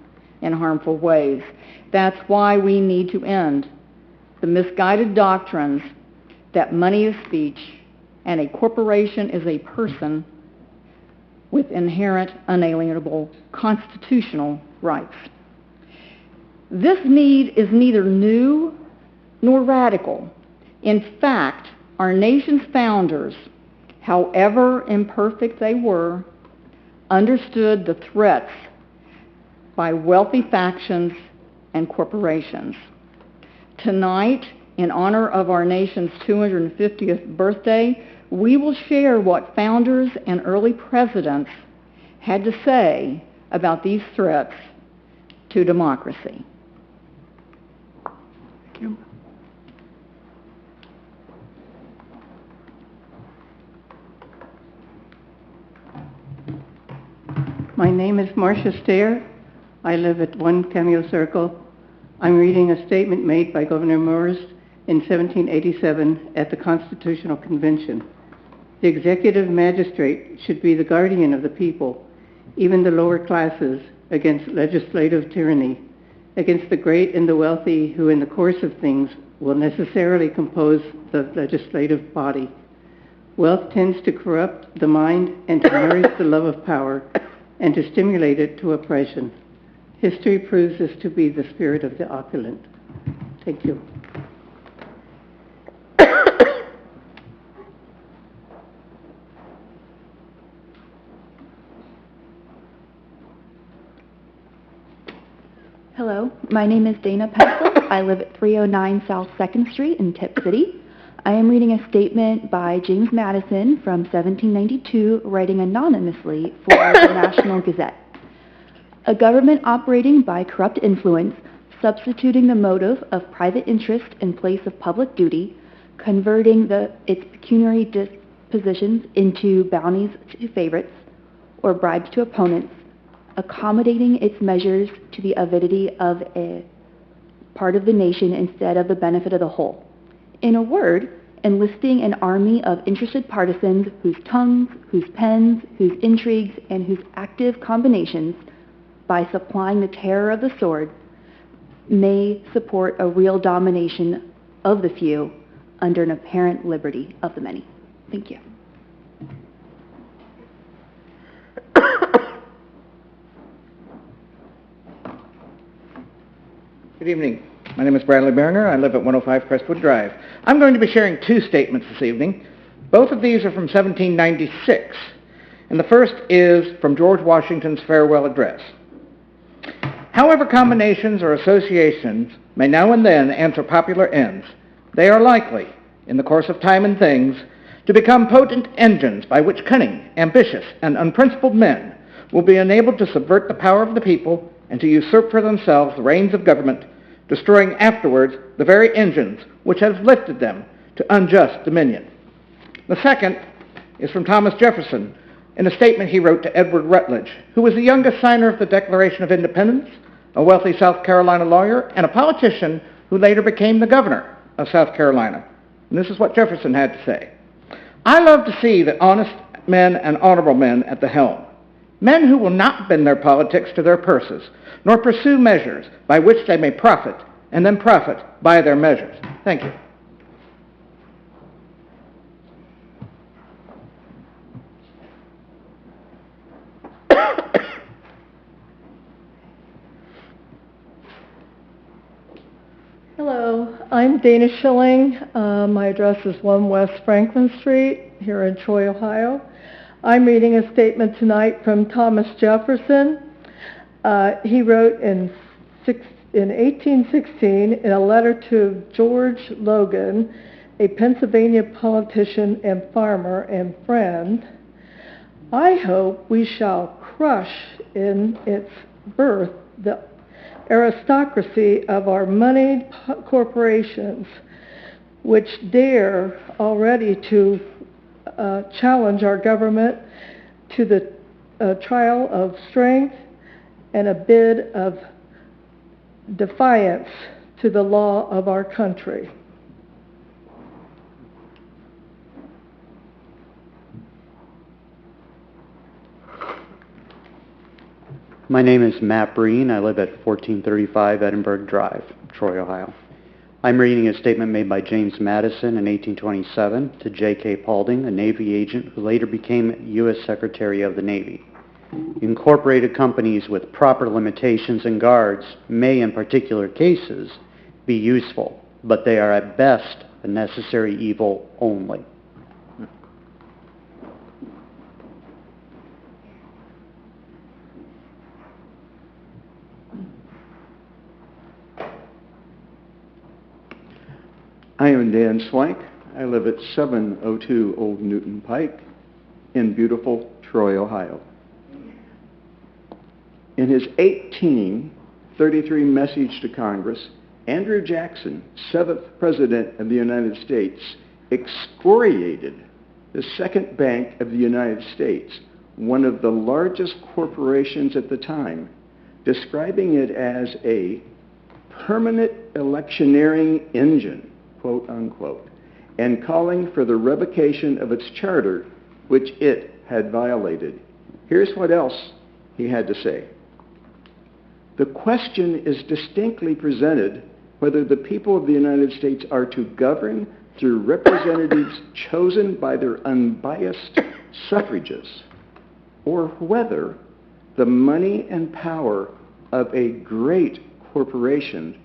in harmful ways. That's why we need to end the misguided doctrines that money is speech and a corporation is a person with inherent, unalienable, constitutional rights. This need is neither new nor radical. In fact, our nation's founders, however imperfect they were, understood the threats by wealthy factions and corporations. Tonight, in honor of our nation's 250th birthday, we will share what founders and early presidents had to say about these threats to democracy. Thank you. My name is Marcia Stair. I live at 1 Cameo Circle. I'm reading a statement made by Governor Morris in 1787 at the Constitutional Convention. The executive magistrate should be the guardian of the people, even the lower classes, against legislative tyranny, against the great and the wealthy who in the course of things will necessarily compose the legislative body. Wealth tends to corrupt the mind and to nourish the love of power and to stimulate it to oppression. History proves this to be the spirit of the opulent. Thank you. Hello, my name is Dana Petzl. I live at 309 South 2nd Street in Tip City. I am reading a statement by James Madison from 1792, writing anonymously for the National Gazette. A government operating by corrupt influence, substituting the motive of private interest in place of public duty, converting its pecuniary dispositions into bounties to favorites or bribes to opponents, accommodating its measures to the avidity of a part of the nation instead of the benefit of the whole. In a word, enlisting an army of interested partisans whose tongues, whose pens, whose intrigues, and whose active combinations, by supplying the terror of the sword, may support a real domination of the few under an apparent liberty of the many. Thank you. Good evening. My name is Bradley Berner. I live at 105 Crestwood Drive. I'm going to be sharing two statements this evening. Both of these are from 1796, and the first is from George Washington's farewell address. However combinations or associations may now and then answer popular ends, they are likely, in the course of time and things, to become potent engines by which cunning, ambitious, and unprincipled men will be enabled to subvert the power of the people and to usurp for themselves the reins of government, destroying afterwards the very engines which have lifted them to unjust dominion. The second is from Thomas Jefferson in a statement he wrote to Edward Rutledge, who was the youngest signer of the Declaration of Independence, a wealthy South Carolina lawyer, and a politician who later became the governor of South Carolina. And this is what Jefferson had to say. I love to see the honest men and honorable men at the helm, men who will not bend their politics to their purses, nor pursue measures by which they may profit, and then profit by their measures. Thank you. Hello, I'm Dana Schilling. My address is 1 West Franklin Street here in Troy, Ohio. I'm reading a statement tonight from Thomas Jefferson. He wrote in 1816 in a letter to George Logan, a Pennsylvania politician and farmer and friend, I hope we shall crush in its birth the aristocracy of our moneyed corporations, which dare already to challenge our government to the trial of strength and a bid of defiance to the law of our country. My name is Matt Breen. I live at 1435 Edinburgh Drive, Troy, Ohio. I'm reading a statement made by James Madison in 1827 to J.K. Paulding, a Navy agent who later became U.S. Secretary of the Navy. Incorporated companies with proper limitations and guards may, in particular cases, be useful, but they are at best a necessary evil only. I am Dan Swank. I live at 702 Old Newton Pike in beautiful Troy, Ohio. In his 1833 message to Congress, Andrew Jackson, 7th President of the United States, excoriated the Second Bank of the United States, one of the largest corporations at the time, describing it as a permanent electioneering engine, quote unquote, and calling for the revocation of its charter, which it had violated. Here's what else he had to say. The question is distinctly presented whether the people of the United States are to govern through representatives chosen by their unbiased suffrages, or whether the money and power of a great corporation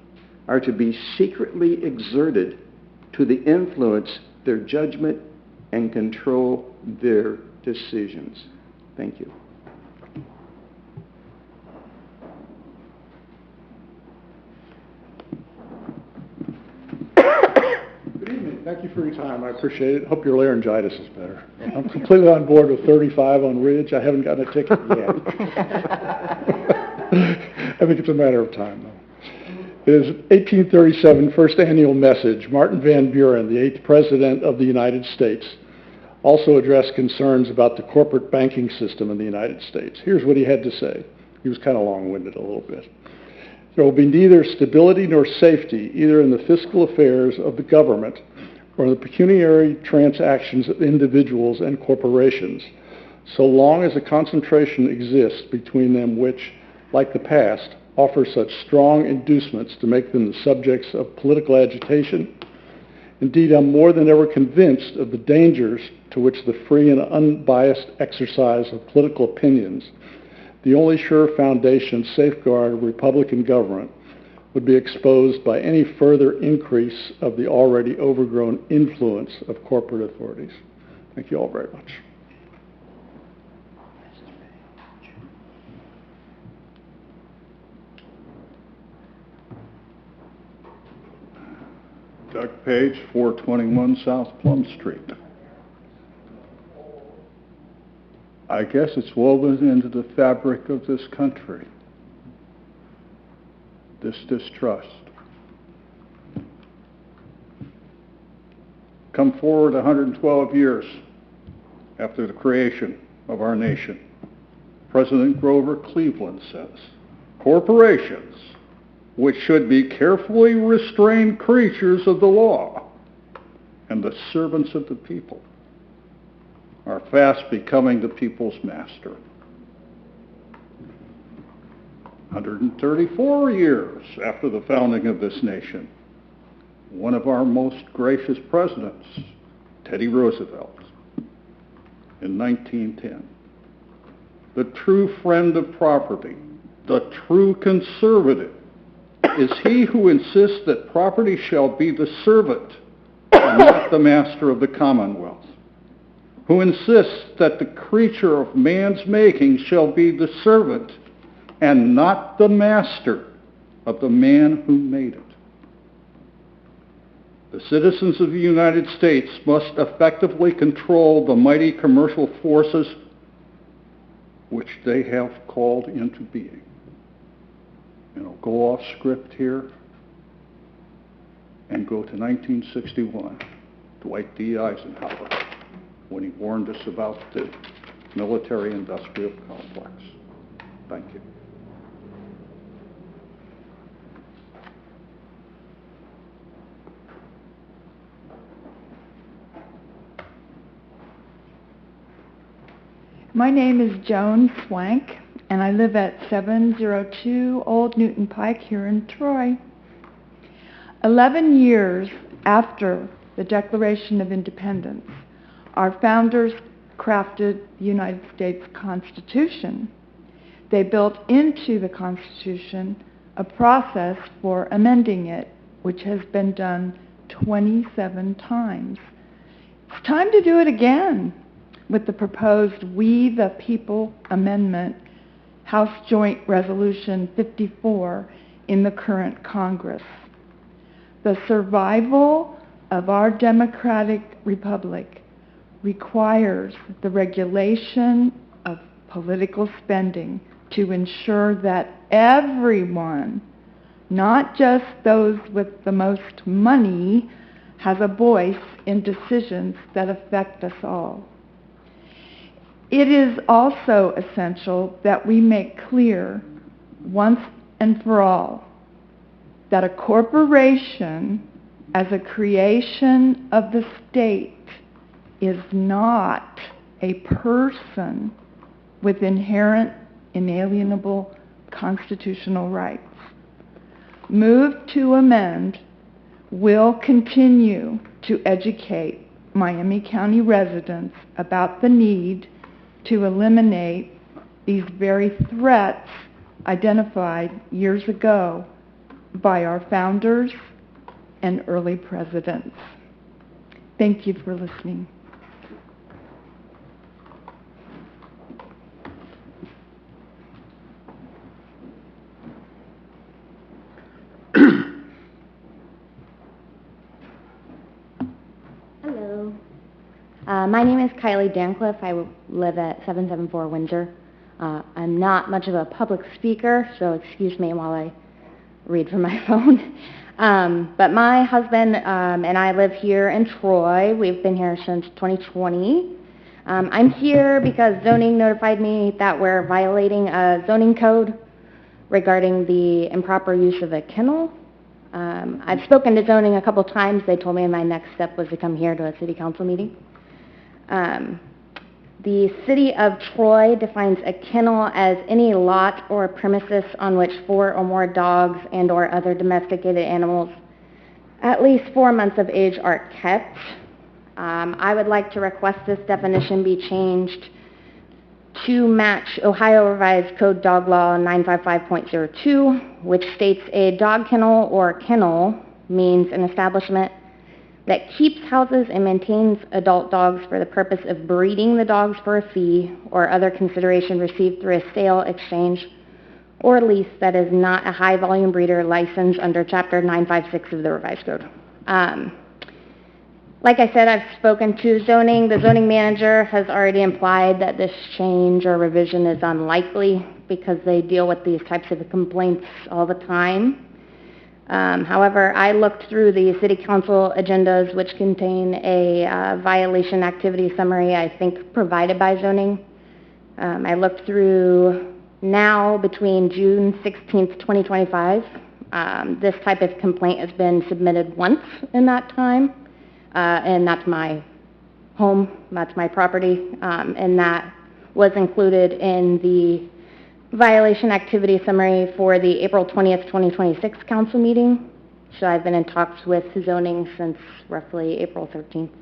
are to be secretly exerted to the influence their judgment and control their decisions. Thank you. Good evening. Thank you for your time. I appreciate it. Hope your laryngitis is better. I'm completely on board with 35 on Ridge. I haven't gotten a ticket yet. I think it's a matter of time, though. It is 1837 first annual message. Martin Van Buren, the 8th President of the United States, also addressed concerns about the corporate banking system in the United States. Here's what he had to say. He was kind of long-winded a little bit. There will be neither stability nor safety, either in the fiscal affairs of the government or in the pecuniary transactions of individuals and corporations, so long as a concentration exists between them which, like the past, offer such strong inducements to make them the subjects of political agitation. Indeed, I'm more than ever convinced of the dangers to which the free and unbiased exercise of political opinions, the only sure foundation safeguard of Republican government, would be exposed by any further increase of the already overgrown influence of corporate authorities. Thank you all very much. Doug Page, 421 South Plum Street. I guess it's woven into the fabric of this country, this distrust. Come forward 112 years after the creation of our nation. President Grover Cleveland says, corporations, which should be carefully restrained creatures of the law and the servants of the people, are fast becoming the people's master. 134 years after the founding of this nation, one of our most gracious presidents, Teddy Roosevelt, in 1910, the true friend of property, the true conservative, is he who insists that property shall be the servant and not the master of the Commonwealth, who insists that the creature of man's making shall be the servant and not the master of the man who made it. The citizens of the United States must effectively control the mighty commercial forces which they have called into being. And I'll go off script here and go to 1961, Dwight D. Eisenhower, when he warned us about the military-industrial complex. Thank you. My name is Joan Swank, and I live at 702 Old Newton Pike here in Troy. 11 years after the Declaration of Independence, our founders crafted the United States Constitution. They built into the Constitution a process for amending it, which has been done 27 times. It's time to do it again with the proposed We the People Amendment, House Joint Resolution 54 in the current Congress. The survival of our democratic republic requires the regulation of political spending to ensure that everyone, not just those with the most money, has a voice in decisions that affect us all. It is also essential that we make clear once and for all that a corporation as a creation of the state is not a person with inherent inalienable constitutional rights. Move to amend will continue to educate Miami County residents about the need to eliminate these very threats identified years ago by our founders and early presidents. Thank you for listening. Hello. My name is Kylie Dancliffe. I live at 774 Windsor. I'm not much of a public speaker, so excuse me while I read from my phone. But my husband and I live here in Troy. We've been here since 2020. I'm here because zoning notified me that we're violating a zoning code regarding the improper use of a kennel. I've spoken to zoning a couple times. They told me my next step was to come here to a city council meeting. The city of Troy defines a kennel as any lot or premises on which 4 or more dogs and or other domesticated animals at least 4 months of age are kept. I would like to request this definition be changed to match Ohio Revised Code Dog Law 955.02, which states a dog kennel or kennel means an establishment that keeps, houses, and maintains adult dogs for the purpose of breeding the dogs for a fee or other consideration received through a sale, exchange, or lease that is not a high-volume breeder licensed under Chapter 956 of the Revised Code. Like I said, I've spoken to zoning. The zoning manager has already implied that this change or revision is unlikely because they deal with these types of complaints all the time. However, I looked through the city council agendas, which contain a violation activity summary, I think, provided by zoning. I looked through now between June 16th, 2025. This type of complaint has been submitted once in that time, and that's my home, that's my property, and that was included in the violation activity summary for the April 20th, 2026 council meeting. So I've been in talks with zoning since roughly April 13th.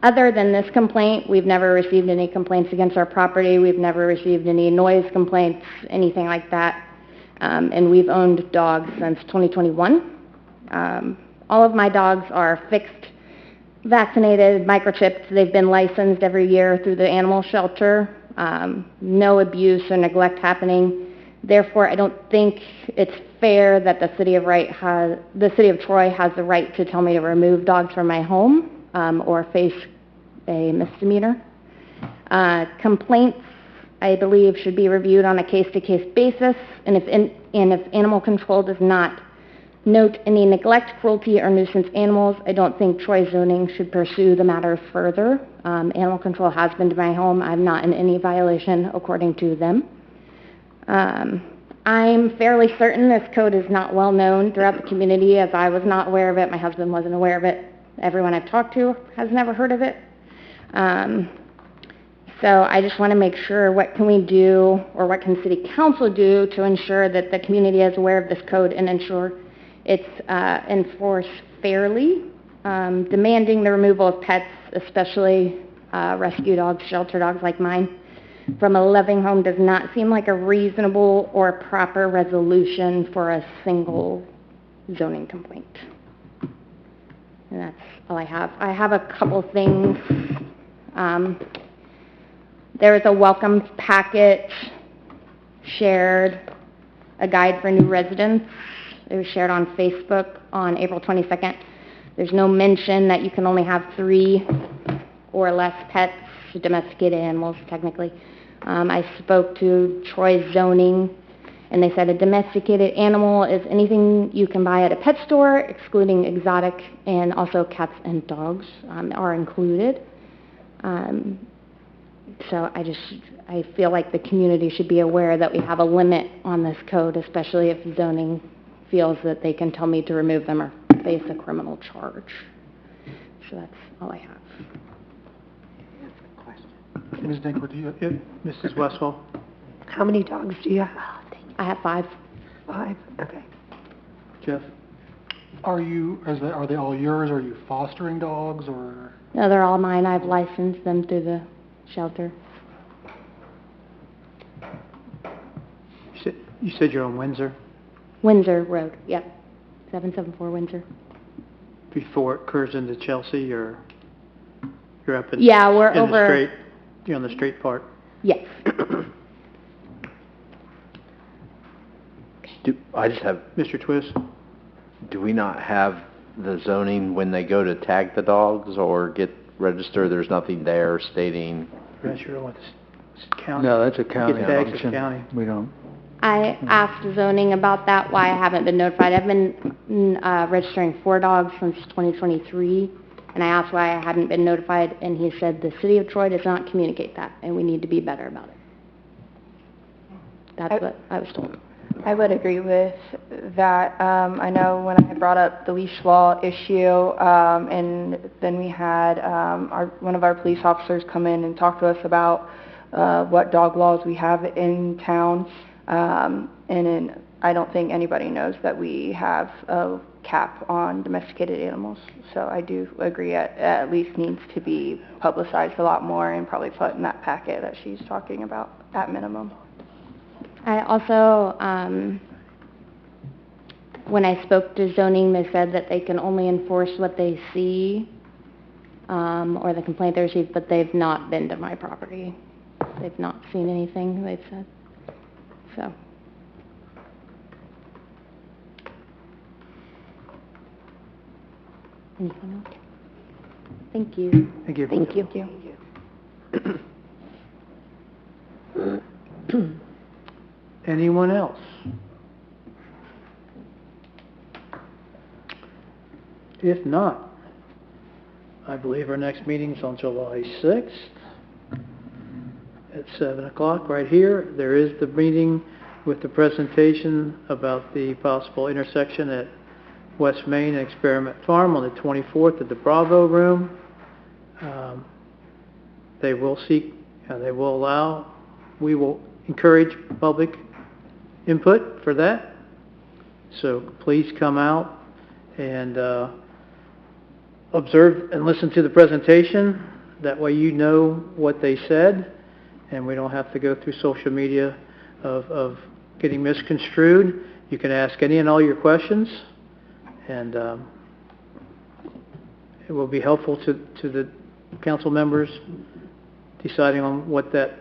Other than this complaint, we've never received any complaints against our property. We've never received any noise complaints, anything like that. And we've owned dogs since 2021. All of my dogs are fixed, vaccinated, microchipped. They've been licensed every year through the animal shelter. No abuse or neglect happening. Therefore, I don't think it's fair that the city of Troy has the right to tell me to remove dogs from my home or face a misdemeanor. Complaints I believe should be reviewed on a case-to-case basis, and if animal control does not note any neglect, cruelty, or nuisance animals, I don't think Troy zoning should pursue the matter further. Animal control has been to my home. I'm not in any violation according to them. I'm fairly certain this code is not well known throughout the community, as I was not aware of it. My husband wasn't aware of it. Everyone I've talked to has never heard of it. So I just want to make sure, what can we do, or what can City Council do to ensure that the community is aware of this code and ensure it's enforced fairly? Demanding the removal of pets, especially rescue dogs, shelter dogs like mine, from a loving home does not seem like a reasonable or proper resolution for a single zoning complaint. And that's all I have. I have a couple things. There is a welcome packet shared, a guide for new residents. It was shared on Facebook on April 22nd. There's no mention that you can only have 3 or less pets, domesticated animals, technically. I spoke to Troy zoning, and they said a domesticated animal is anything you can buy at a pet store, excluding exotic, and also cats and dogs are included. So I feel like the community should be aware that we have a limit on this code, especially if zoning feels that they can tell me to remove them or face a criminal charge. So that's all I have. Ms. Dinkler, do you, Mrs. Westphal? How many dogs do you have? I have 5. 5? Okay. Jeff? Are they all yours? Are you fostering dogs, or? No, they're all mine. I've licensed them through the shelter. You said you're on Windsor? Windsor Road, yep. 774 Windsor. Before it curves into Chelsea, or you're up in, Yeah, we're in over. the straight, you're on the straight part? Yes. I just have... Mr. Twist? Do we not have the zoning when they go to tag the dogs or get registered? There's nothing there stating... I'm not sure what this county. No, that's a county Get tagged as function. county. We don't. I asked zoning about that, why I haven't been notified. I've been registering 4 dogs since 2023, and I asked why I hadn't been notified, and he said the city of Troy does not communicate that, and we need to be better about it. That's what I was told. I would agree with that. I know when I brought up the leash law issue, and then we had one of our police officers come in and talk to us about what dog laws we have in town. And I don't think anybody knows that we have a cap on domesticated animals. So I do agree it at least needs to be publicized a lot more and probably put in that packet that she's talking about at minimum. I also, when I spoke to zoning, they said that they can only enforce what they see, or the complaint they received, but they've not been to my property. They've not seen anything, they've said. So. Anything else? Thank you. Thank you. Thank you. Anyone else? If not, I believe our next meeting's on July 6th at 7 o'clock right here. There is the meeting with the presentation about the possible intersection at West Main and Experiment Farm on the 24th at the Bravo Room. They will seek, they will allow, we will encourage public input for that. So please come out and observe and listen to the presentation. That way you know what they said, and we don't have to go through social media of getting misconstrued. You can ask any and all your questions, and it will be helpful to the council members deciding on what that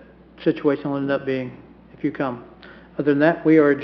situation will end up being if you come. Other than that, we are adjourned.